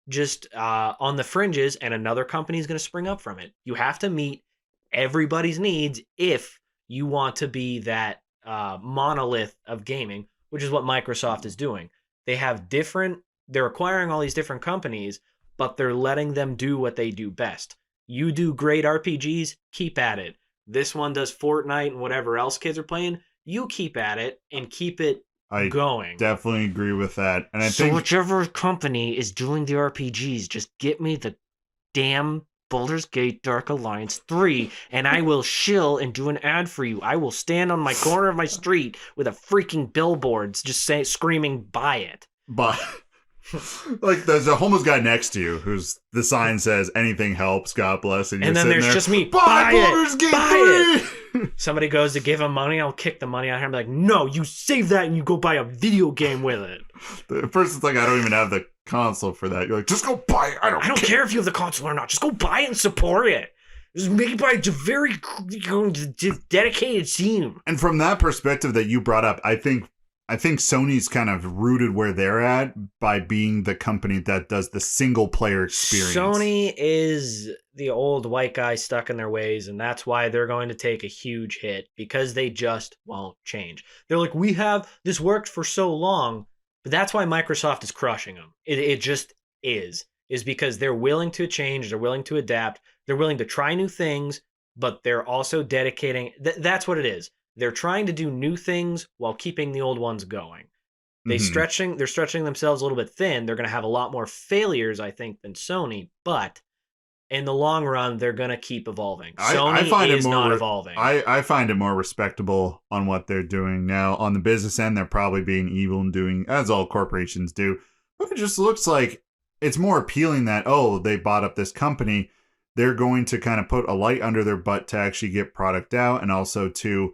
just on the fringes, and another company is going to spring up from it. You have to meet everybody's needs if you want to be that monolith of gaming, which is what Microsoft is doing. They're acquiring all these different companies, but they're letting them do what they do best. You do great RPGs, keep at it. This one does Fortnite and whatever else kids are playing. You keep at it and keep it going. Definitely agree with that. And I so think whichever company is doing the RPGs, just get me the damn Baldur's Gate Dark Alliance 3, and I will shill and do an ad for you. I will stand on my corner of my street with a freaking billboards just screaming, buy it. But like there's a homeless guy next to you who's the sign says anything helps, God bless, and then there's just me, buy it. Somebody goes to give him money, I'll kick the money out of him and be like, no, you save that and you go buy a video game with it. The person's like, I don't even have the console for that. You're like, just go buy it. I don't care if you have the console or not. Just go buy it and support it. Just make it by a very dedicated team. And from that perspective that you brought up, I think Sony's kind of rooted where they're at by being the company that does the single player experience. Sony is the old white guy stuck in their ways, and that's why they're going to take a huge hit because they just won't change. They're like, this worked for so long, but that's why Microsoft is crushing them. It just is because they're willing to change, they're willing to adapt, they're willing to try new things, but they're also dedicating. That's what it is. They're trying to do new things while keeping the old ones going. They're stretching themselves a little bit thin. They're going to have a lot more failures, I think, than Sony, but in the long run, they're going to keep evolving. Sony is not evolving. I find it more respectable on what they're doing now. On the business end, they're probably being evil and doing, as all corporations do. But it just looks like it's more appealing that, they bought up this company. They're going to kind of put a light under their butt to actually get product out, and also to,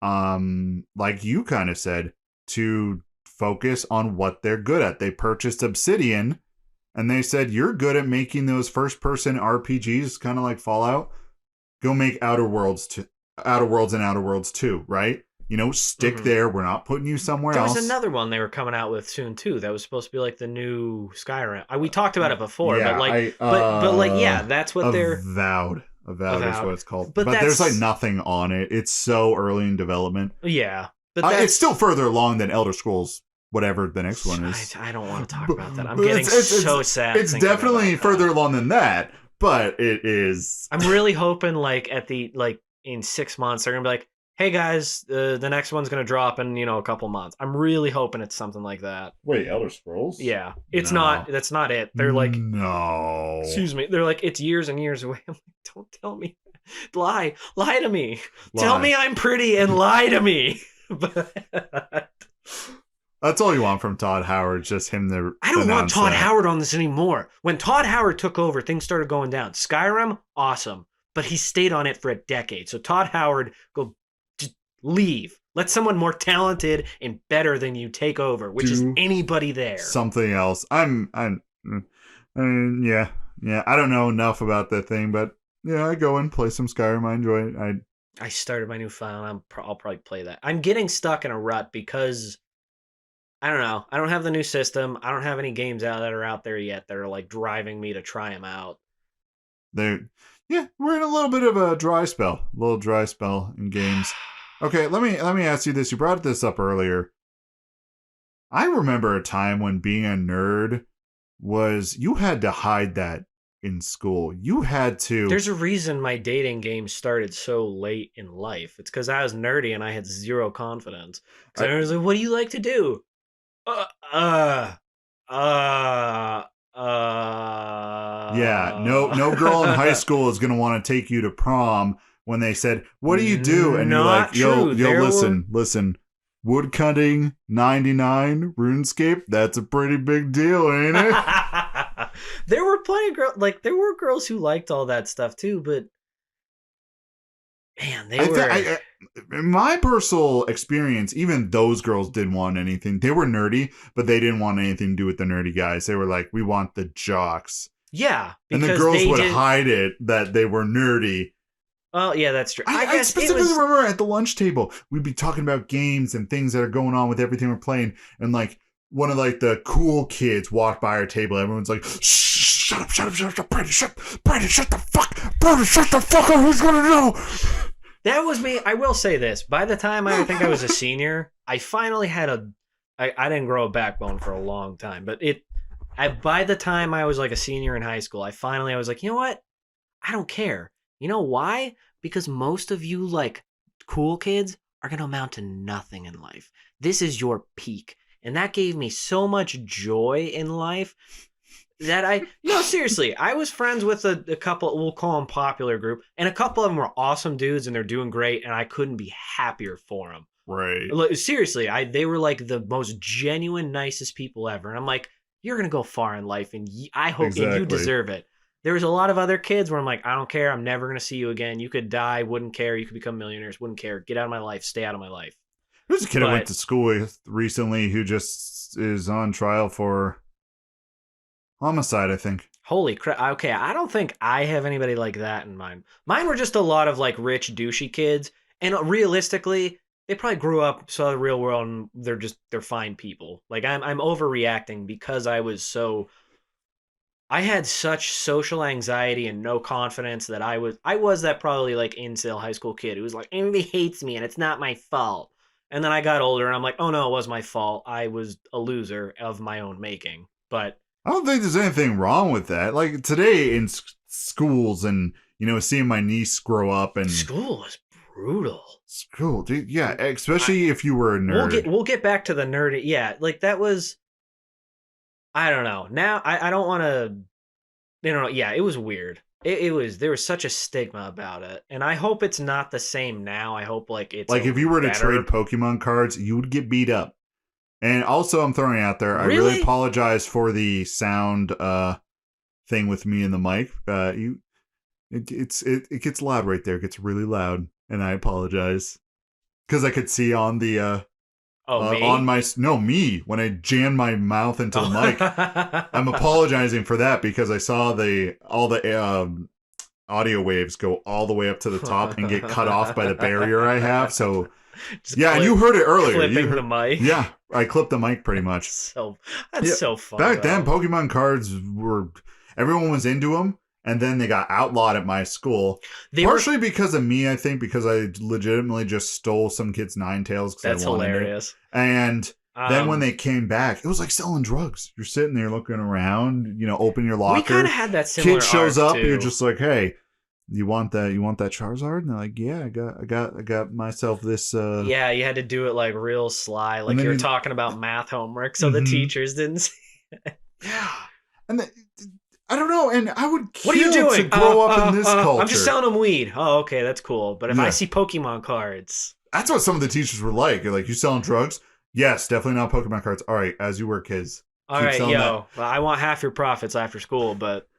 like you kind of said, to focus on what they're good at. They purchased Obsidian, and they said, you're good at making those first-person RPGs, kind of like Fallout. Go make Outer Worlds and Outer Worlds 2, right? Stick there. We're not putting you somewhere else. There was another one they were coming out with soon too. That was supposed to be like the new Skyrim. We talked about it before, yeah, that's what they're Avowed is what it's called. But there's like nothing on it. It's so early in development. Yeah, But it's still further along than Elder Scrolls, whatever the next one is. I don't want to talk about that. I'm getting so sad. It's definitely further along than that, but it is. I'm really hoping, like, in 6 months, they're gonna be like, "Hey guys, the next one's gonna drop in a couple months." I'm really hoping it's something like that. Wait, Elder Scrolls? Yeah, it's not. That's not it. They're like, no. Excuse me. They're like, it's years and years away. I'm like, don't tell me. Lie to me. Tell me I'm pretty and lie to me. But that's all you want from Todd Howard, just him to I don't want Todd Howard on this anymore. When Todd Howard took over, things started going down. Skyrim, awesome. But he stayed on it for a decade. So Todd Howard, just leave. Let someone more talented and better than you take over, which is anybody there. Something else. I mean, yeah. I don't know enough about that thing, but yeah, I go and play some Skyrim. I enjoy it. I started my new file, and I'll probably play that. I'm getting stuck in a rut because I don't know. I don't have the new system. I don't have any games that are out there yet that are like driving me to try them out. We're in a little bit of a dry spell. In games. Okay, let me ask you this. You brought this up earlier. I remember a time when being a nerd was you had to hide that in school. You had to. There's a reason my dating game started so late in life. It's because I was nerdy and I had zero confidence. Because I was like, "What do you like to do?" Yeah, no girl in high school is gonna want to take you to prom when they said, "What do you do?" And you're like, "Yo, listen. Wood cutting 99 RuneScape, that's a pretty big deal, ain't it?" There were plenty of girls, there were girls who liked all that stuff too, but man, in my personal experience, even those girls didn't want anything. They were nerdy, but they didn't want anything to do with the nerdy guys. They were like, "We want the jocks." Yeah. And the girls would hide it that they were nerdy. Well, yeah, that's true. I specifically remember at the lunch table, we'd be talking about games and things that are going on with everything we're playing. And like one of like the cool kids walked by our table. Everyone's like, shut up, Brandon, shut the fuck up, who's gonna know? That was me. I will say this. By the time I think I was a senior, I finally had I didn't grow a backbone for a long time, but by the time I was like a senior in high school, I was like, you know what? I don't care. You know why? Because most of you like cool kids are going to amount to nothing in life. This is your peak. And that gave me so much joy in life that seriously, I was friends with a couple, we'll call them popular group, and a couple of them were awesome dudes and they're doing great and I couldn't be happier for them. Right. Seriously, they were like the most genuine, nicest people ever. And I'm like, you're going to go far in life and I hope and you deserve it. There was a lot of other kids where I'm like, I don't care. I'm never going to see you again. You could die. Wouldn't care. You could become millionaires. Wouldn't care. Get out of my life. Stay out of my life. There's a kid I went to school with recently who just is on trial for homicide, I think. Holy crap. Okay, I don't think I have anybody like that in mind. Mine were just a lot of like rich, douchey kids. And realistically, they probably grew up, saw the real world, and they're fine people. Like I'm overreacting because I had such social anxiety and no confidence that I was that probably like incel high school kid who was like, everybody hates me and it's not my fault. And then I got older and I'm like, oh no, it was my fault. I was a loser of my own making. But I don't think there's anything wrong with that. Like today in schools and, seeing my niece grow up and school is brutal. School, dude. Yeah. Especially if you were a nerd. We'll get back to the nerdy. Yeah. Like that was, I don't know. Now I don't want to. Yeah, it was weird. There was such a stigma about it, and I hope it's not the same now. I hope it's like if you were to trade Pokemon cards, you would get beat up. And also, I'm throwing it out there. Really? I really apologize for the sound thing with me and the mic. It gets loud right there. It gets really loud, and I apologize because I could see on the. Me when I jammed my mouth into the mic. I'm apologizing for that because I saw all the audio waves go all the way up to the top and get cut off by the barrier I have. So and you heard it earlier. Clipping the mic. Yeah, I clipped the mic pretty much. That's so fun. Back then, Pokemon cards everyone was into them. And then they got outlawed at my school. Partially because of me, I think, because I legitimately just stole some kid's Ninetales because I wanted hilarious. it. And then when they came back, it was like selling drugs. You're sitting there looking around, open your locker. We kind of had that similar kid shows up, too. you're just like, hey, you want that Charizard? And they're like, yeah, I got myself this. Yeah, you had to do it like real sly, like you're talking about math homework, so the teachers didn't see it. Yeah. And I don't know, and I would kill what are you doing? To grow up in this culture. I'm just selling them weed. Oh, okay, that's cool. But if I see Pokemon cards... That's what some of the teachers were like. You're like, you selling drugs? Yes, definitely not Pokemon cards. All right, as you were kids. All right, well, I want half your profits after school, but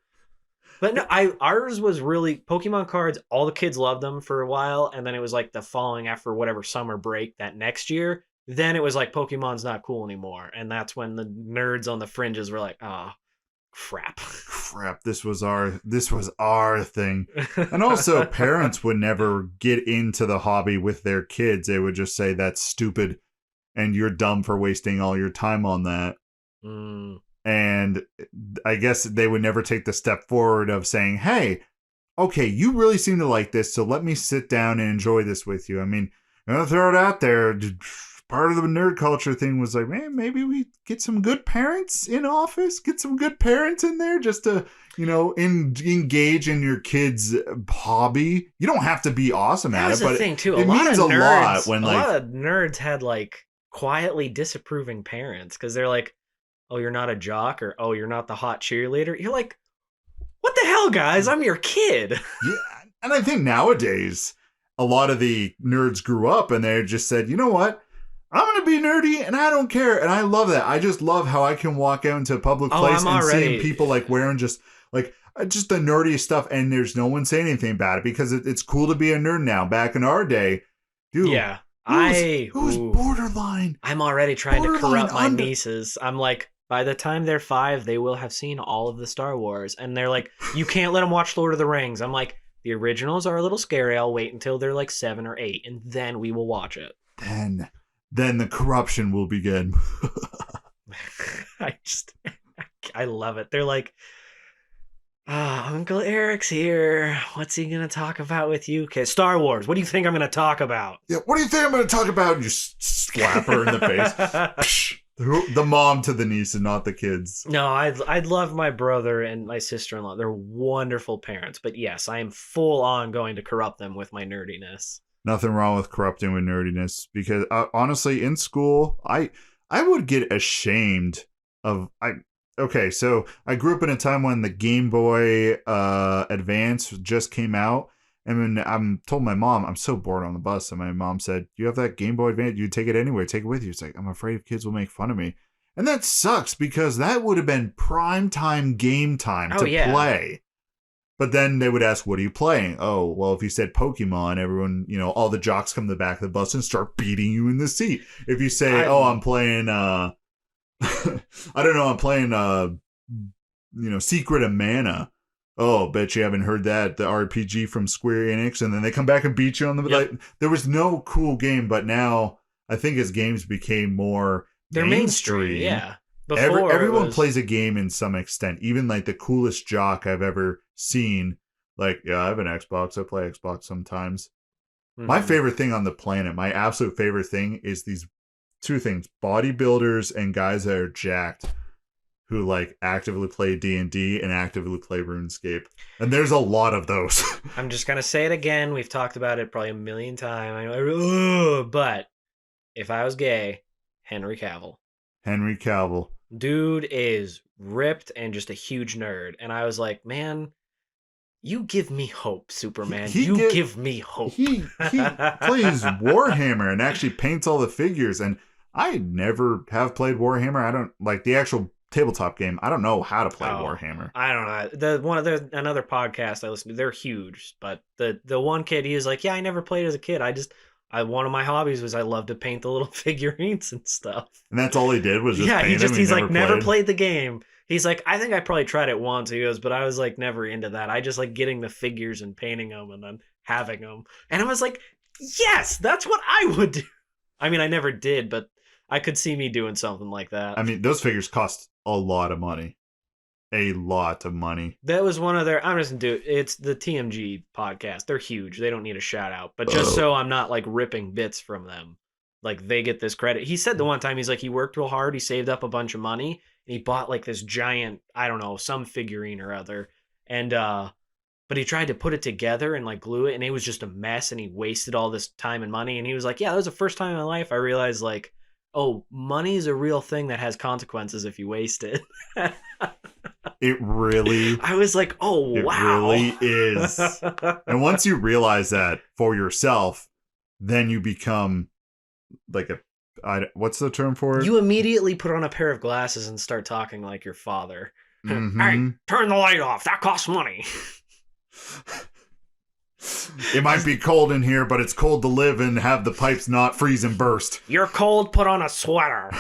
no, ours was really Pokemon cards. All the kids loved them for a while, and then it was like the following after whatever summer break that next year. Then it was like Pokemon's not cool anymore, and that's when the nerds on the fringes were like, oh, crap. This was our thing. And also, parents would never get into the hobby with their kids. They would just say that's stupid, and you're dumb for wasting all your time on that. And I guess they would never take the step forward of saying, hey, okay, you really seem to like this, so let me sit down and enjoy this with you. I mean, I'm going to throw it out there. Part of the nerd culture thing was like, man, maybe we get some good parents in office, get some good parents in there just to, engage in your kid's hobby. You don't have to be awesome at it, but thing too. It means a lot when a lot of nerds had like quietly disapproving parents because they're like, oh, you're not a jock, or oh, you're not the hot cheerleader. You're like, what the hell, guys? I'm your kid. Yeah, and I think nowadays a lot of the nerds grew up and they just said, you know what? I'm going to be nerdy and I don't care. And I love that. I just love how I can walk out into a public place and seeing people like wearing just the nerdiest stuff. And there's no one saying anything about it because it's cool to be a nerd now. Back in our day, dude. Yeah. It was borderline. I'm already trying to corrupt my nieces. I'm like, by the time they're 5, they will have seen all of the Star Wars. And they're like, you can't let them watch Lord of the Rings. I'm like, the originals are a little scary. I'll wait until they're like 7 or 8 and then we will watch it. Then the corruption will begin. I love it. They're like, Uncle Eric's here. What's he going to talk about with you? Okay, Star Wars. What do you think I'm going to talk about? Yeah, what do you think I'm going to talk about? And you slap her in the face. The mom to the niece and not the kids. No, I'd love my brother and my sister-in-law. They're wonderful parents. But yes, I am full on going to corrupt them with my nerdiness. Nothing wrong with corrupting with nerdiness because honestly, in school, I would get ashamed of Okay, so I grew up in a time when the Game Boy Advance just came out, and when I told my mom I'm so bored on the bus, and my mom said, "You have that Game Boy Advance? You take it anywhere. Take it with you." It's like I'm afraid kids will make fun of me, and that sucks because that would have been prime time game time to play. But then they would ask, what are you playing? Oh, well, if you said Pokemon, everyone, all the jocks come to the back of the bus and start beating you in the seat. If you say, I'm playing, I don't know, I'm playing, Secret of Mana. Oh, bet you haven't heard that, the RPG from Square Enix. And then they come back and beat you on the... Like, there was no cool game, but now I think as games became more mainstream. Yeah. Everyone plays a game in some extent. Even like the coolest jock I've ever seen. Like, yeah, I have an Xbox. I play Xbox sometimes. Mm-hmm. My favorite thing on the planet, my absolute favorite thing is these two things. Bodybuilders and guys that are jacked who like actively play D&D and actively play RuneScape. And there's a lot of those. I'm just going to say it again. We've talked about it probably a million times. But if I was gay, Henry Cavill. Dude is ripped and just a huge nerd. And I was like, man, you give me hope, Superman. Give me hope. He plays Warhammer and actually paints all the figures. And I never have played Warhammer. I don't like the actual tabletop game. I don't know how to play Warhammer. I don't know. There's another podcast I listen to. They're huge. But the one kid, he was like, yeah, I never played as a kid. One of my hobbies was I love to paint the little figurines and stuff. And that's all he did was just paint them? He's like, never played the game. He's like, I think I probably tried it once. He goes, but I was like never into that. I just like getting the figures and painting them and then having them. And I was like, yes, that's what I would do. I mean, I never did, but I could see me doing something like that. I mean, those figures cost a lot of money. a lot of money. That was one of their. I'm just gonna do it. It's the TMG podcast. They're huge. They don't need a shout out. But just so I'm not like ripping bits from them, like they get this credit. He said the one time he's like he worked real hard. He saved up a bunch of money and he bought like this giant, I don't know, some figurine or other. And but he tried to put it together and like glue it, and it was just a mess. And he wasted all this time and money. And he was like, yeah, that was the first time in my life I realized like, oh, money is a real thing that has consequences if you waste it. It really... I was like, oh, wow. It really is. And once you realize that for yourself, then you become like what's the term for it? You immediately put on a pair of glasses and start talking like your father. Mm-hmm. Hey, turn the light off. That costs money. It might be cold in here, but it's cold to live and have the pipes not freeze and burst. You're cold, put on a sweater.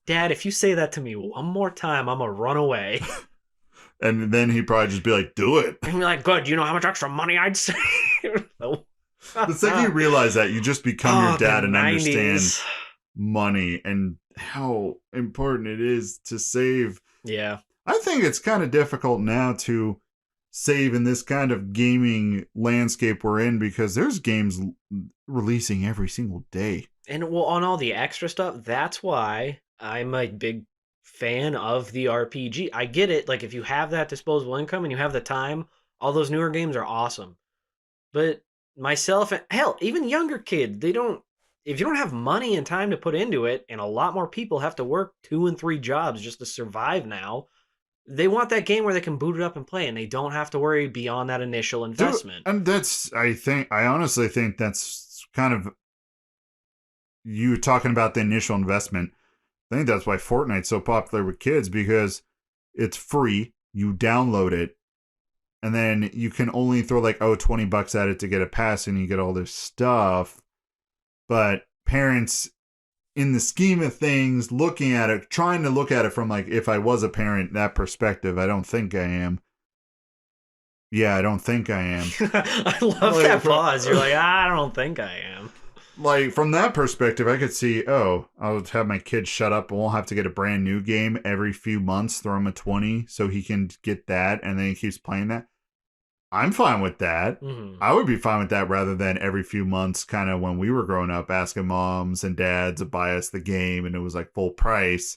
Dad, if you say that to me one more time, I'm going to run away. And then he'd probably just be like, do it. And be like, good, you know how much extra money I'd save? The second you realize that, you just become your dad and 90s. Understand money and how important it is to save. Yeah. I think it's kind of difficult now to save in this kind of gaming landscape we're in because there's games releasing every single day. And well, on all the extra stuff, that's why I'm a big fan of the RPG. I get it. Like, if you have that disposable income and you have the time, all those newer games are awesome. But myself and hell, even younger kids, if you don't have money and time to put into it, and a lot more people have to work 2 and 3 jobs just to survive now, they want that game where they can boot it up and play, and they don't have to worry beyond that initial investment. And I honestly think that's kind of you talking about the initial investment. I think that's why Fortnite's so popular with kids, because it's free. You download it, and then you can only throw like, $20 at it to get a pass, and you get all this stuff. But parents, in the scheme of things, looking at it, trying to look at it from like, if I was a parent, that perspective, I don't think I am. Yeah, I don't think I am. I love that pause. You're like, I don't think I am. Like, from that perspective, I could see, I'll have my kid shut up and we'll have to get a brand new game every few months, throw him a 20 so he can get that, and then he keeps playing that. I'm fine with that. Mm-hmm. I would be fine with that rather than every few months, kind of when we were growing up, asking moms and dads to buy us the game and it was like full price.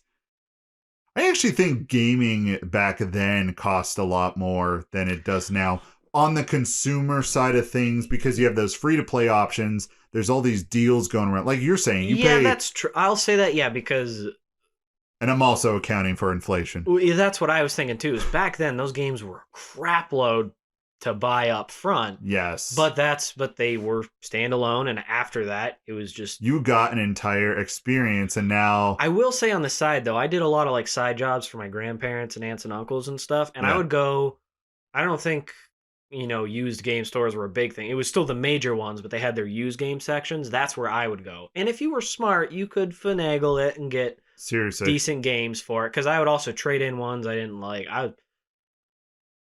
I actually think gaming back then cost a lot more than it does now on the consumer side of things, because you have those free-to-play options. There's all these deals going around. Like you're saying, you pay... that's true. I'll say that, yeah, because... And I'm also accounting for inflation. That's what I was thinking, too, is back then, those games were a crap load to buy up front. Yes. But they were standalone, and after that, it was just... You got an entire experience, and now... I will say on the side, though, I did a lot of, like, side jobs for my grandparents and aunts and uncles and stuff, and I would go... I don't think... used game stores were a big thing. It was still the major ones, but they had their used game sections. That's where I would go. And if you were smart, you could finagle it and get decent games for it. Because I would also trade in ones I didn't like.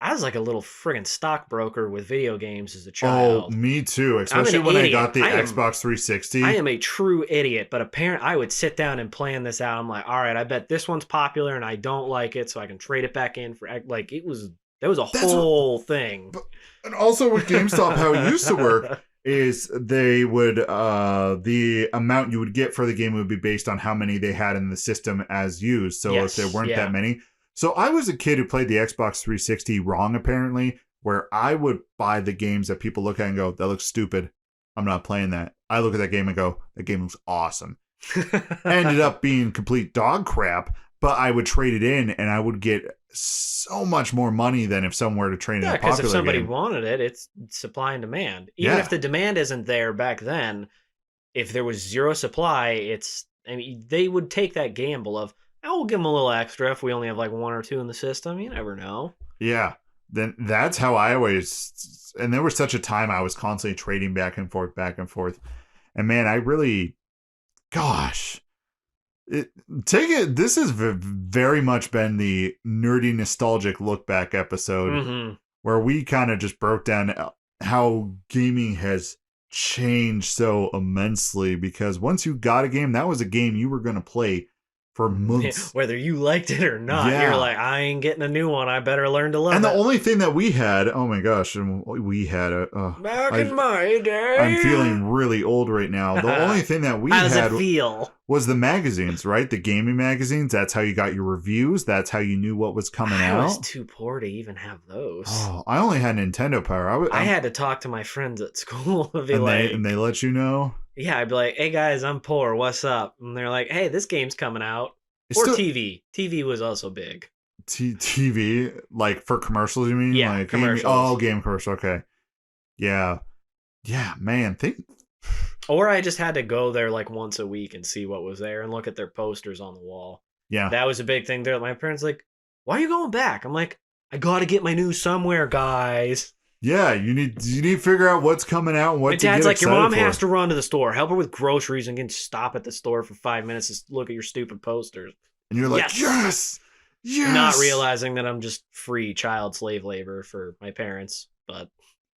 I was like a little friggin' stockbroker with video games as a child. Oh, me too. Especially when I got the Xbox 360. I am a true idiot, but I would sit down and plan this out. I'm like, all right, I bet this one's popular and I don't like it, so I can trade it back in for like it was. That was a whole thing. And also with GameStop, how it used to work is they would, the amount you would get for the game would be based on how many they had in the system as used. So if there weren't that many. So I was a kid who played the Xbox 360 wrong, apparently, where I would buy the games that people look at and go, that looks stupid. I'm not playing that. I look at that game and go, that game looks awesome. Ended up being complete dog crap. But I would trade it in, and I would get so much more money than if someone were to trade in a popular game. Yeah, because if somebody wanted it, it's supply and demand. Even if the demand isn't there back then, if there was zero supply, they would take that gamble of, we'll give them a little extra if we only have like 1 or 2 in the system. You never know. Yeah, then that's how I always... And there was such a time I was constantly trading back and forth. And man, I really... Gosh... This has very much been the nerdy nostalgic look back episode where we kind of just broke down how gaming has changed so immensely, because once you got a game, that was a game you were going to play for months. Whether you liked it or not, Yeah. you're like, I ain't getting a new one. I better learn to love And it. the only thing that we had, oh my gosh, and we had Back in my day. I'm feeling really old right now. The only thing that we How does had it feel? was the magazines, right? The gaming magazines. That's how you got your reviews. That's how you knew what was coming out. I was too poor to even have those. Oh, I only had Nintendo Power. I had to talk to my friends at school and be and they let you know. Yeah, I'd be like, "Hey guys, I'm poor. What's up?" And they're like, "Hey, this game's coming out." It's Or still- TV. TV was also big. TV, like for commercials, you mean? Yeah, like commercials. Game commercial. Okay. Yeah, man. Or I just had to go there like once a week and see what was there and look at their posters on the wall. Yeah, That was a big thing there. My parents like, "Why are you going back?" I'm like, "I got to get my news somewhere, guys." yeah. You need to figure out what's coming out and what My to dad's get like, "Your excited mom for." has to run to the store, help her with groceries, and can stop at the store for 5 minutes to look at your stupid posters." And you're like, yes. Not realizing that I'm just free child slave labor for my parents. But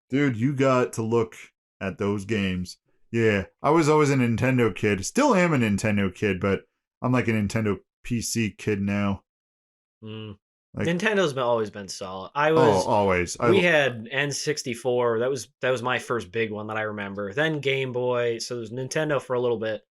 Dude, you got to look at those games. Yeah, I was always a Nintendo kid. Still am a Nintendo kid, but I'm like a Nintendo PC kid now. Like- Nintendo's always been solid. Always. We had N64. That was my first big one that I remember. Then Game Boy. So there was Nintendo for a little bit.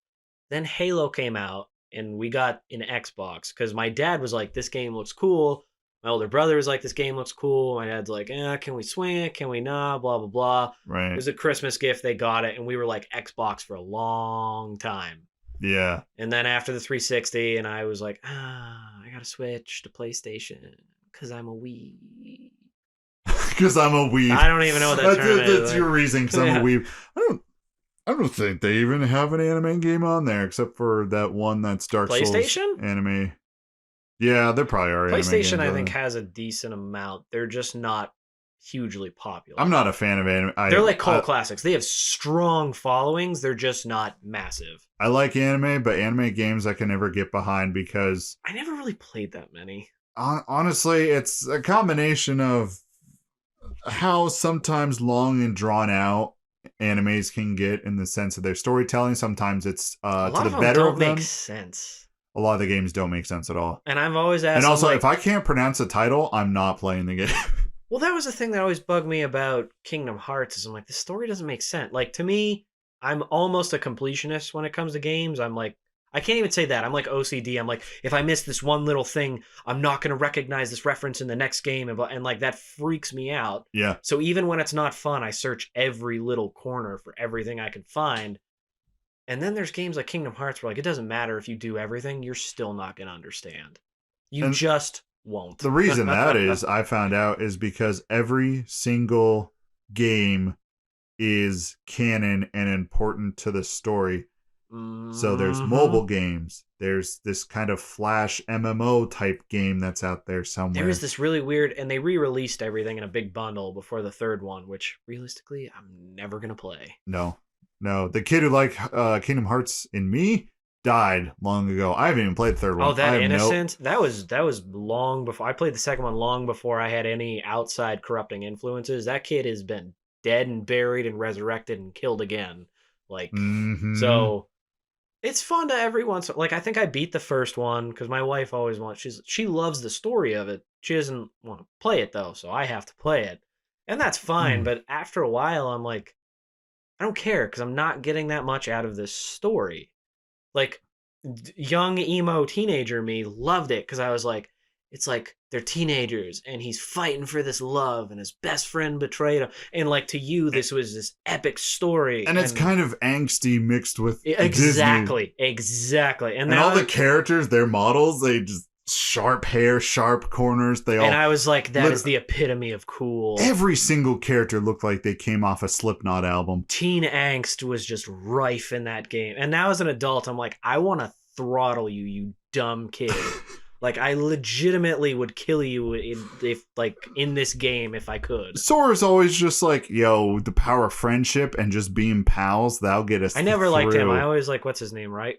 Then Halo came out, and we got an Xbox because my dad was like, "This game looks cool." My older brother was like, "This game looks cool." My dad's like, "Can we swing it? Can we not?" Blah blah blah. Right. It was a Christmas gift. They got it, and we were like Xbox for a long time. Yeah. And then after the 360, and I was like, I gotta switch to PlayStation because I'm a Wii. Because I'm a weeb. I don't even know what that term is. That's your reason. Because I'm a weeb. I don't think they even have an anime game on there except for that one that's Dark PlayStation? Souls anime. Yeah, there probably are. PlayStation, anime games I on think, there. has a decent amount. They're just not hugely popular. I'm not a fan of anime. They're like cult classics. They have strong followings. They're just not massive. I like anime, but anime games I can never get behind because I never really played that many. honestly, it's a combination of how sometimes long and drawn out animes can get in the sense of their storytelling. Sometimes it's A lot to of the them better don't of them. make sense. A lot of the games don't make sense at all. And I've always asked. And also, like, if I can't pronounce the title, I'm not playing the game. well, that was the thing that always bugged me about Kingdom Hearts is I'm like, the story doesn't make sense. Like, to me, I'm almost a completionist when it comes to games. I'm like, I can't even say that. I'm like OCD. I'm like, if I miss this one little thing, I'm not going to recognize this reference in the next game. And like, that freaks me out. Yeah. So even when it's not fun, I search every little corner for everything I can find. And then there's games like Kingdom Hearts where like, it doesn't matter if you do everything, you're still not going to understand. You just won't. The reason that is, I found out, is because every single game is canon and important to the story. So there's mobile games. There's this kind of Flash MMO type game that's out there somewhere. There is this really weird, and they re-released everything in a big bundle before the third one, which realistically, I'm never going to play. No. The kid who liked Kingdom Hearts in me died long ago. I haven't even played the third one. Oh, that Innocent? That was long before. I played the second one long before I had any outside corrupting influences. That kid has been dead and buried and resurrected and killed again. Like, so it's fun to every once. Like, I think I beat the first one because my wife always wants. She loves the story of it. She doesn't want to play it though, so I have to play it, and that's fine. But after a while, I'm like, I don't care because I'm not getting that much out of this story. Like, young emo teenager me loved it because I was like, it's like they're teenagers and he's fighting for this love and his best friend betrayed him. And like, to you, this was this epic story. And it's kind of angsty mixed with exactly. And all the characters, their models, they just sharp hair, sharp corners. And I was like, that is the epitome of cool. Every single character looked like they came off a Slipknot album. Teen angst was just rife in that game. And now as an adult, I'm like, I want to throttle you, you dumb kid. Like, I legitimately would kill you if in this game if I could. Sora's always just like, yo, the power of friendship and just being pals, that'll get us. I never liked him. I always like, what's his name, right?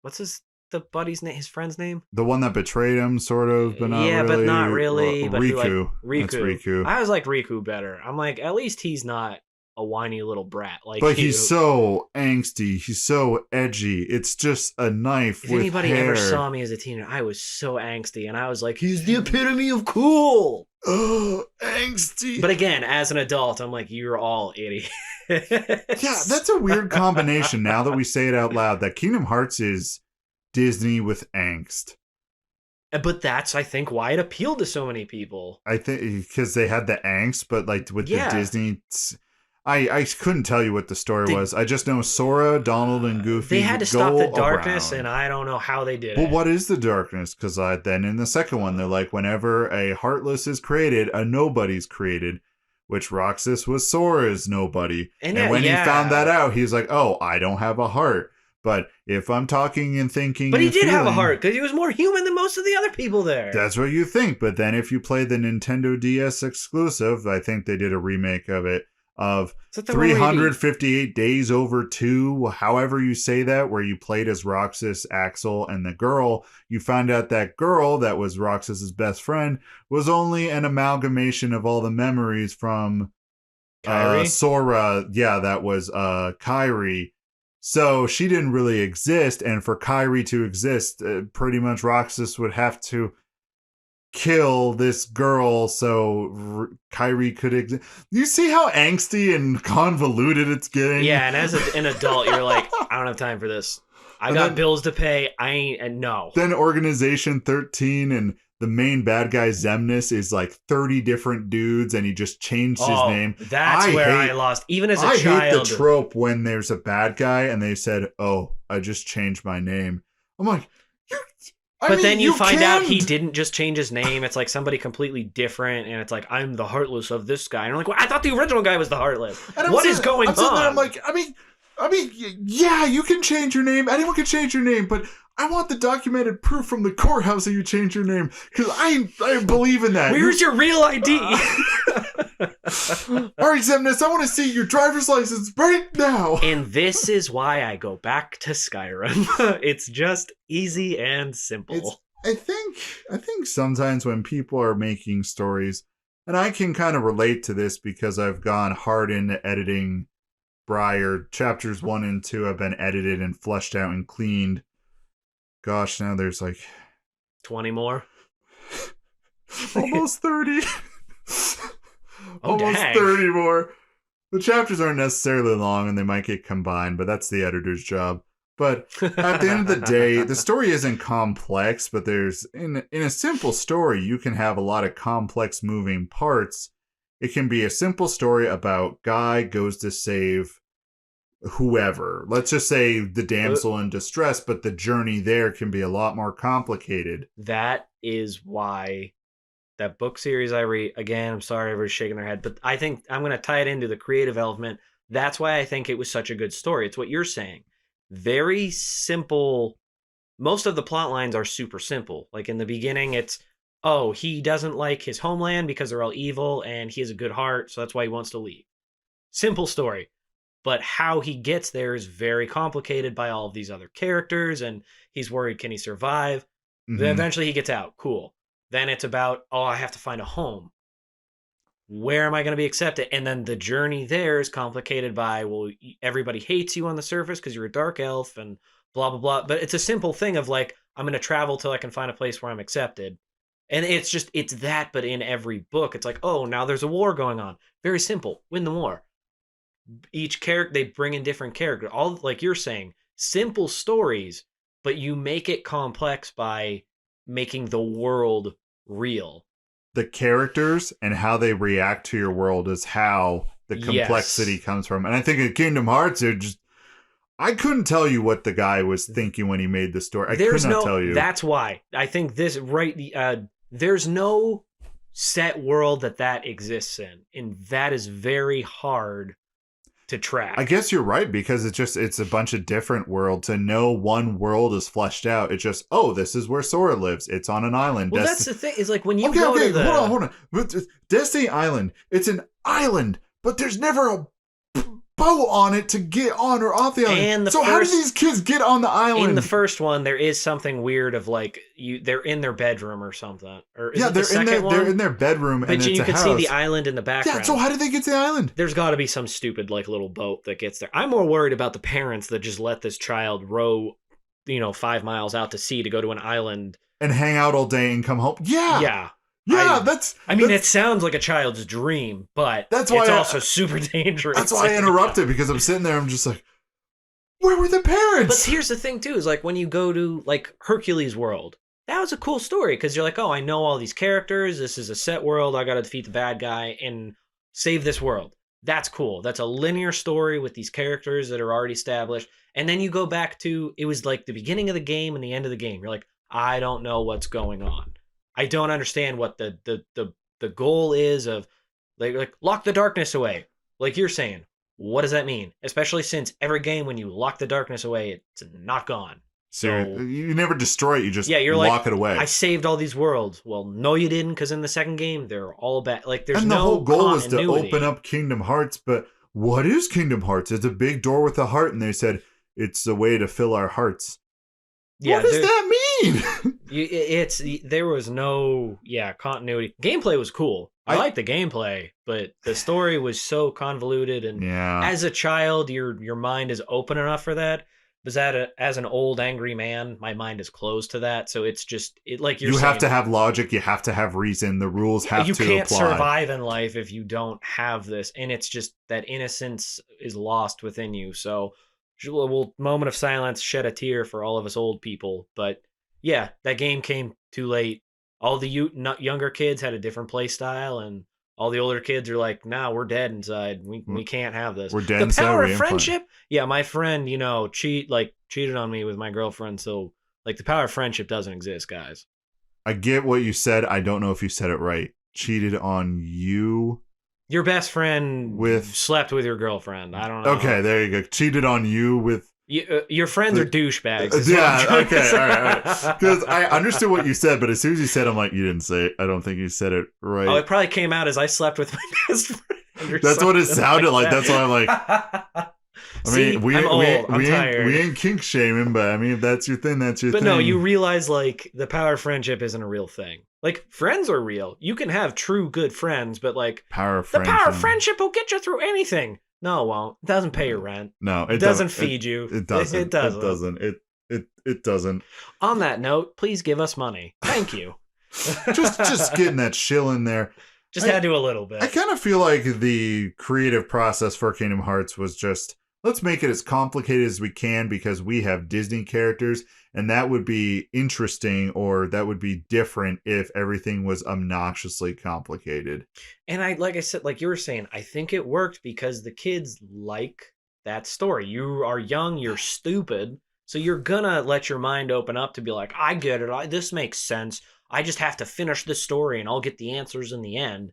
What's the buddy's name? His friend's name? The one that betrayed him, sort of, but not really. Yeah, but not really. Riku. Riku. That's Riku. I always liked Riku better. I'm like, at least he's not a whiny little brat like but you. he's so angsty. He's so edgy. It's just a knife If with anybody hair. ever saw me as a teenager, I was so angsty, and I was like, he's the epitome of cool. Oh, angsty. But again, as an adult, I'm like, you're all idiots. Yeah, that's a weird combination now that we say it out loud, that Kingdom Hearts is Disney with angst. But that's, I think, why it appealed to so many people. I think because they had the angst, but like with Yeah. the Disney, I couldn't tell you what the story was. I just know Sora, Donald, and Goofy. They had to stop the darkness, around. and I don't know how they did Well, it. what is the darkness? Because then in the second one, they're like, whenever a Heartless is created, a Nobody's created, which Roxas was Sora's Nobody. And when he found that out, he's like, oh, I don't have a heart. But if I'm talking and thinking, but he and did have a feeling, heart because he was more human than most of the other people there. That's what you think. But then if you play the Nintendo DS exclusive, I think they did a remake of it, of 358 Days Over 2, however you say that, where you played as Roxas, Axel, and the girl. You found out that girl that was Roxas's best friend was only an amalgamation of all the memories from Sora. Yeah, that was Kairi. So she didn't really exist, and for Kairi to exist, pretty much Roxas would have to kill this girl so Kairi could exist. You see how angsty and convoluted it's getting? Yeah, and as an adult, you're like, I don't have time for this. I got bills to pay. I ain't, and no. Then Organization 13 and the main bad guy Xemnas is like 30 different dudes, and he just changed his name. That's I lost. Even as a child. I hate the trope when there's a bad guy and they said, oh, I just changed my name. I'm like, then you find out he didn't just change his name. It's like somebody completely different, and it's like, I'm the Heartless of this guy. And I'm like, well, I thought the original guy was the Heartless. What is going on? I'm like, I mean, yeah, you can change your name. Anyone can change your name, but I want the documented proof from the courthouse that you changed your name, because I believe in that. Where's your real ID? All right, Xemnas, I want to see your driver's license right now. And this is why I go back to Skyrim. It's just easy and simple. I think sometimes when people are making stories, and I can kind of relate to this because I've gone hard into editing Briar. Chapters 1 and 2 have been edited and fleshed out and cleaned. Gosh, now there's like 20 more. Almost 30. Almost dang. 30 more. The chapters aren't necessarily long and they might get combined, but that's the editor's job. But at the end of the day, the story isn't complex, but there's in a simple story, you can have a lot of complex moving parts. It can be a simple story about guy goes to save whoever. Let's just say the damsel in distress, but the journey there can be a lot more complicated. That is why that book series I read, again, I'm sorry everybody's shaking their head, but I think I'm going to tie it into the creative element. That's why I think it was such a good story. It's what you're saying. Very simple. Most of the plot lines are super simple. Like in the beginning, it's, oh, he doesn't like his homeland because they're all evil and he has a good heart, so that's why he wants to leave. Simple story. But how he gets there is very complicated by all of these other characters, and he's worried, can he survive? Mm-hmm. Then eventually he gets out. Cool. Then it's about, oh, I have to find a home. Where am I going to be accepted? And then the journey there is complicated by, well, everybody hates you on the surface because you're a dark elf and blah, blah, blah. But it's a simple thing of like, I'm going to travel till I can find a place where I'm accepted. And it's that, but in every book, it's like, oh, now there's a war going on. Very simple. Win the war. Each character, they bring in different characters. All, like you're saying, simple stories, but you make it complex by making the world real. The characters and how they react to your world is how the complexity comes from. And I think in Kingdom Hearts, I couldn't tell you what the guy was thinking when he made the story. I could not tell you. That's why. I think there's no set world that exists in. And that is very hard to track. I guess you're right, because it's a bunch of different worlds, and no one world is fleshed out. It's just, oh, this is where Sora lives. It's on an island. Well, that's the thing, is like when you go to the... Hold on. Destiny Island. It's an island, but there's never boat on it to get on or off the island. So how did these kids get on the island? In the first one, there is something weird of like they're in their bedroom or something. Or is it the second one? They're in their bedroom, but and you it's can see the island in the background. Yeah. So how did they get to the island? There's got to be some stupid like little boat that gets there. I'm more worried about the parents that just let this child row, 5 miles out to sea to go to an island and hang out all day and come home. Yeah. I mean, it sounds like a child's dream, but it's also super dangerous. That's why I interrupted, because I'm sitting there, I'm just like, where were the parents? But here's the thing, too, is like when you go to like Hercules World, that was a cool story because you're like, oh, I know all these characters. This is a set world. I got to defeat the bad guy and save this world. That's cool. That's a linear story with these characters that are already established. And then you go back to, it was like the beginning of the game and the end of the game. You're like, I don't know what's going on. I don't understand what the goal is of like lock the darkness away. Like you're saying, what does that mean? Especially since every game when you lock the darkness away, it's not gone. So you never destroy it, you just lock it away. I saved all these worlds. Well, no, you didn't, because in the second game they're all bad. Like there's and no the whole goal is to continuity. open up Kingdom Hearts. But what is Kingdom Hearts? It's a big door with a heart, and they said it's a way to fill our hearts. Yeah, what does that mean? There was no continuity. Gameplay was cool. I liked the gameplay, but the story was so convoluted. And as a child, your mind is open enough for that. But as an old angry man, my mind is closed to that. So it's just like you have to have logic. You have to have reason. The rules have to apply. You can't survive in life if you don't have this, and it's just that innocence is lost within you. So. We'll moment of silence, shed a tear for all of us old people. But yeah, that game came too late. All the younger kids had a different play style, and all the older kids are like, "Nah, we're dead inside. We can't have this." We're dead. The power of friendship. Yeah, my friend, cheated on me with my girlfriend. So like, the power of friendship doesn't exist, guys. I get what you said. I don't know if you said it right. Cheated on you. Your best friend slept with your girlfriend. I don't know. Okay, there you go. Cheated on you with... your friends are douchebags. Yeah, okay, all right. Because I understood what you said, but as soon as you said, I'm like, you didn't say it. I don't think you said it right. Oh, it probably came out as I slept with my best friend. That's what it sounded like. That's why I'm like... I'm old. I'm tired. We ain't kink shaming, but I mean, if that's your thing, that's your thing. But no, you realize like the power of friendship isn't a real thing. Like friends are real. You can have true good friends, but like the power of friendship will get you through anything. No, it won't. It doesn't pay your rent. No, it doesn't feed you. It doesn't. It doesn't. It doesn't. On that note, please give us money. Thank you. just getting that shill in there. Just had to a little bit. I kind of feel like the creative process for Kingdom Hearts was just, let's make it as complicated as we can because we have Disney characters, and that would be interesting, or that would be different if everything was obnoxiously complicated. And like I said, like you were saying, I think it worked because the kids like that story. You are young, you're stupid, so you're gonna let your mind open up to be like, I get it, this makes sense. I just have to finish the story and I'll get the answers in the end.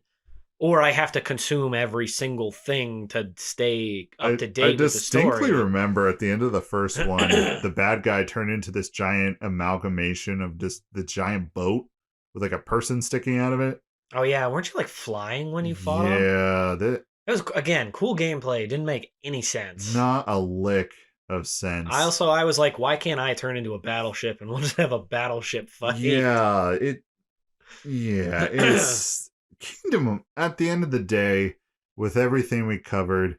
Or I have to consume every single thing to stay up to date with the story. I distinctly remember at the end of the first one, the bad guy turned into this giant amalgamation of just the giant boat with like a person sticking out of it. Oh yeah, weren't you like flying when you fought him? Yeah. That was, again, cool gameplay. Didn't make any sense. Not a lick of sense. I was like, why can't I turn into a battleship and we'll just have a battleship fight? Yeah, it's... Kingdom, at the end of the day, with everything we covered,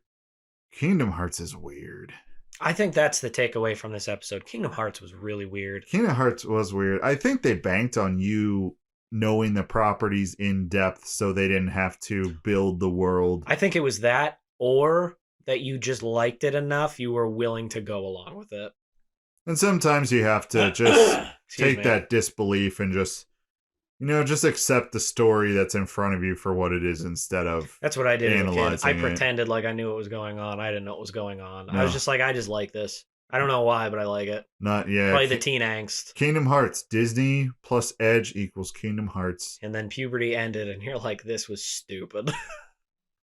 Kingdom Hearts is weird. I think that's the takeaway from this episode. Kingdom Hearts was really weird. Kingdom Hearts was weird. I think they banked on you knowing the properties in depth so they didn't have to build the world. I think it was that, or that you just liked it enough, you were willing to go along with it. And sometimes you have to just take that disbelief and just accept the story that's in front of you for what it is instead of That's what I did as a kid. I it. pretended like I knew what was going on. I didn't know what was going on. No. I was just like, I just like this. I don't know why, but I like it. Not yet. Probably the teen angst. Kingdom Hearts. Disney plus Edge equals Kingdom Hearts. And then puberty ended and you're like, this was stupid.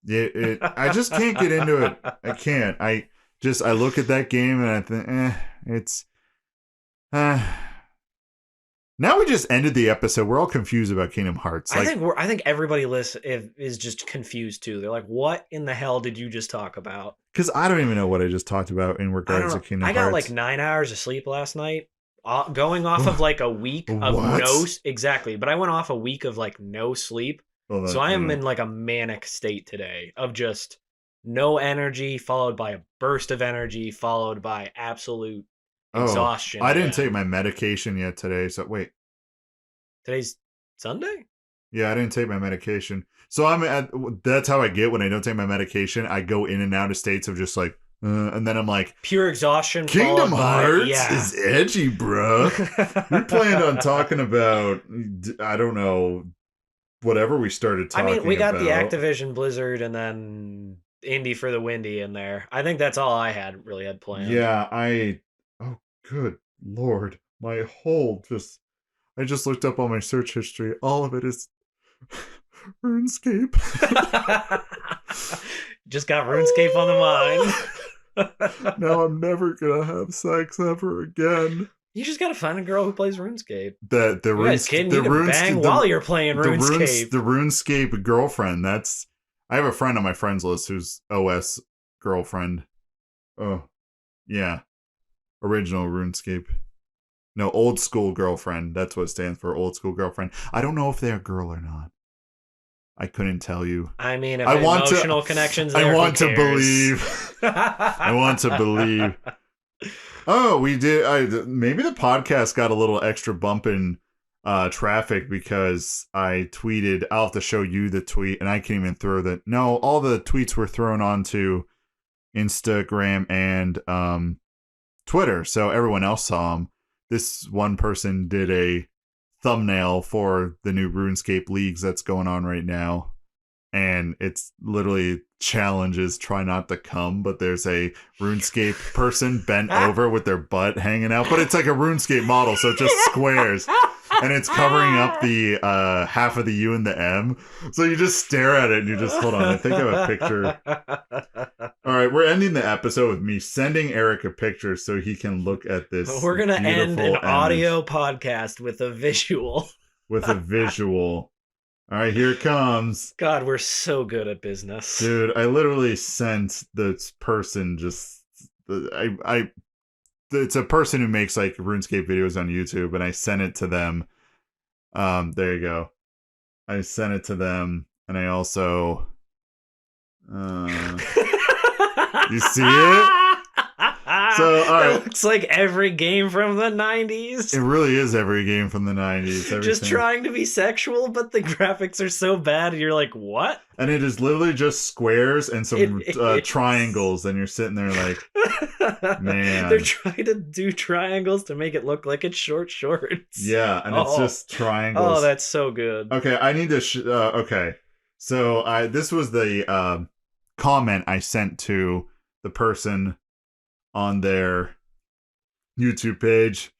I just can't get into it. I can't. I look at that game and I think, it's... Now we just ended the episode. We're all confused about Kingdom Hearts. I think everybody is just confused too. They're like, "What in the hell did you just talk about?" Because I don't even know what I just talked about in regards to Kingdom Hearts. I got like 9 hours of sleep last night, going off of like a week of exactly. But I went off a week of like no sleep, so I am in like a manic state today of just no energy, followed by a burst of energy, followed by absolute exhaustion. I didn't take my medication yet today. So wait, today's Sunday? Yeah, I didn't take my medication. So that's how I get when I don't take my medication. I go in and out of states of just like, and then I'm like, pure exhaustion. Kingdom Hearts is edgy, bro. We planned on talking about, I don't know, whatever we started talking about. I mean, we got the Activision Blizzard and then Indie for the Windy in there. I think that's all I had planned. Yeah, oh, good Lord. My whole I just looked up all my search history. All of it is RuneScape. Just got RuneScape on the mind. Now I'm never gonna have sex ever again. You just gotta find a girl who plays RuneScape. The RuneScape bang while you're playing RuneScape. The RuneScape girlfriend. I have a friend on my friends list who's OS girlfriend. Oh, yeah, original RuneScape. No, old school girlfriend. That's what it stands for, old school girlfriend. I don't know if they're a girl or not. I couldn't tell you. I mean, if emotional connections there, I want to believe. I want to believe. Oh, we did. Maybe the podcast got a little extra bump in traffic because I tweeted. I'll have to show you the tweet, and I can't even throw that. No, all the tweets were thrown onto Instagram and Twitter, so everyone else saw them. This one person did a thumbnail for the new RuneScape leagues that's going on right now. And it's literally challenges try not to come, but there's a RuneScape person bent over with their butt hanging out. But it's like a RuneScape model, so it's just squares. And it's covering up the half of the U and the M. So you just stare at it and you just, hold on, I think I have a picture. All right, we're ending the episode with me sending Eric a picture so he can look at this. We're going to end an audio podcast with a visual. With a visual. All right, here it comes. God, we're so good at business. Dude, I literally sent this person it's a person who makes like RuneScape videos on YouTube, and I sent it to them. There you go. I sent it to them, and I also you see it? So, all right. It looks like every game from the 90s. It really is every game from the 90s. Everything. Just trying to be sexual, but the graphics are so bad, and you're like, what? And it is literally just squares and some triangles, and you're sitting there like, man. They're trying to do triangles to make it look like it's shorts. Yeah, and it's just triangles. Oh, that's so good. Okay, I need to... okay, so this was the comment I sent to the person on their YouTube page.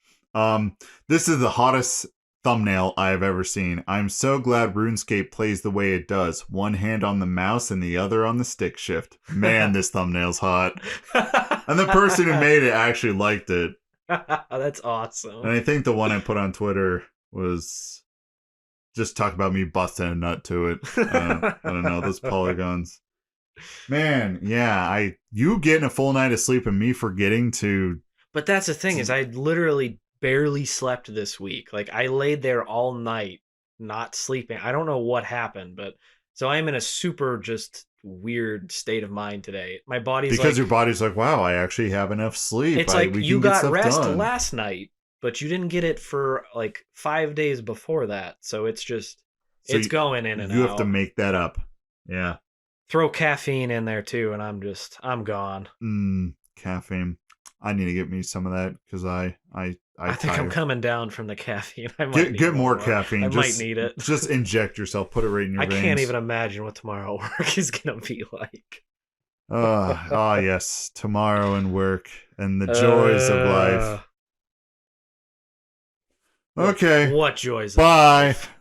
This is the hottest thumbnail I have ever seen. I'm so glad RuneScape plays the way it does. One hand on the mouse and the other on the stick shift. Man, this thumbnail's hot. And the person who made it actually liked it. That's awesome. And I think the one I put on Twitter was just talk about me busting a nut to it. I don't know, those polygons. Man, yeah, you getting a full night of sleep and me forgetting to... But that's the thing, is I literally barely slept this week. Like, I laid there all night, not sleeping. I don't know what happened, but... So I'm in a super just weird state of mind today. My body's because your body's like, wow, I actually have enough sleep. It's like, you got rest last night, but you didn't get it for like 5 days before that. So it's just... So it's going in and out. You have to make that up. Yeah. Throw caffeine in there too, and I'm gone. Caffeine. I need to get me some of that because I think I'm coming down from the caffeine. I might get more caffeine. I might need it. Just inject yourself. Put it right in your veins. I can't even imagine what tomorrow work is gonna be like. Yes, tomorrow and work and the joys of life. Okay. What joys? Bye. Of life?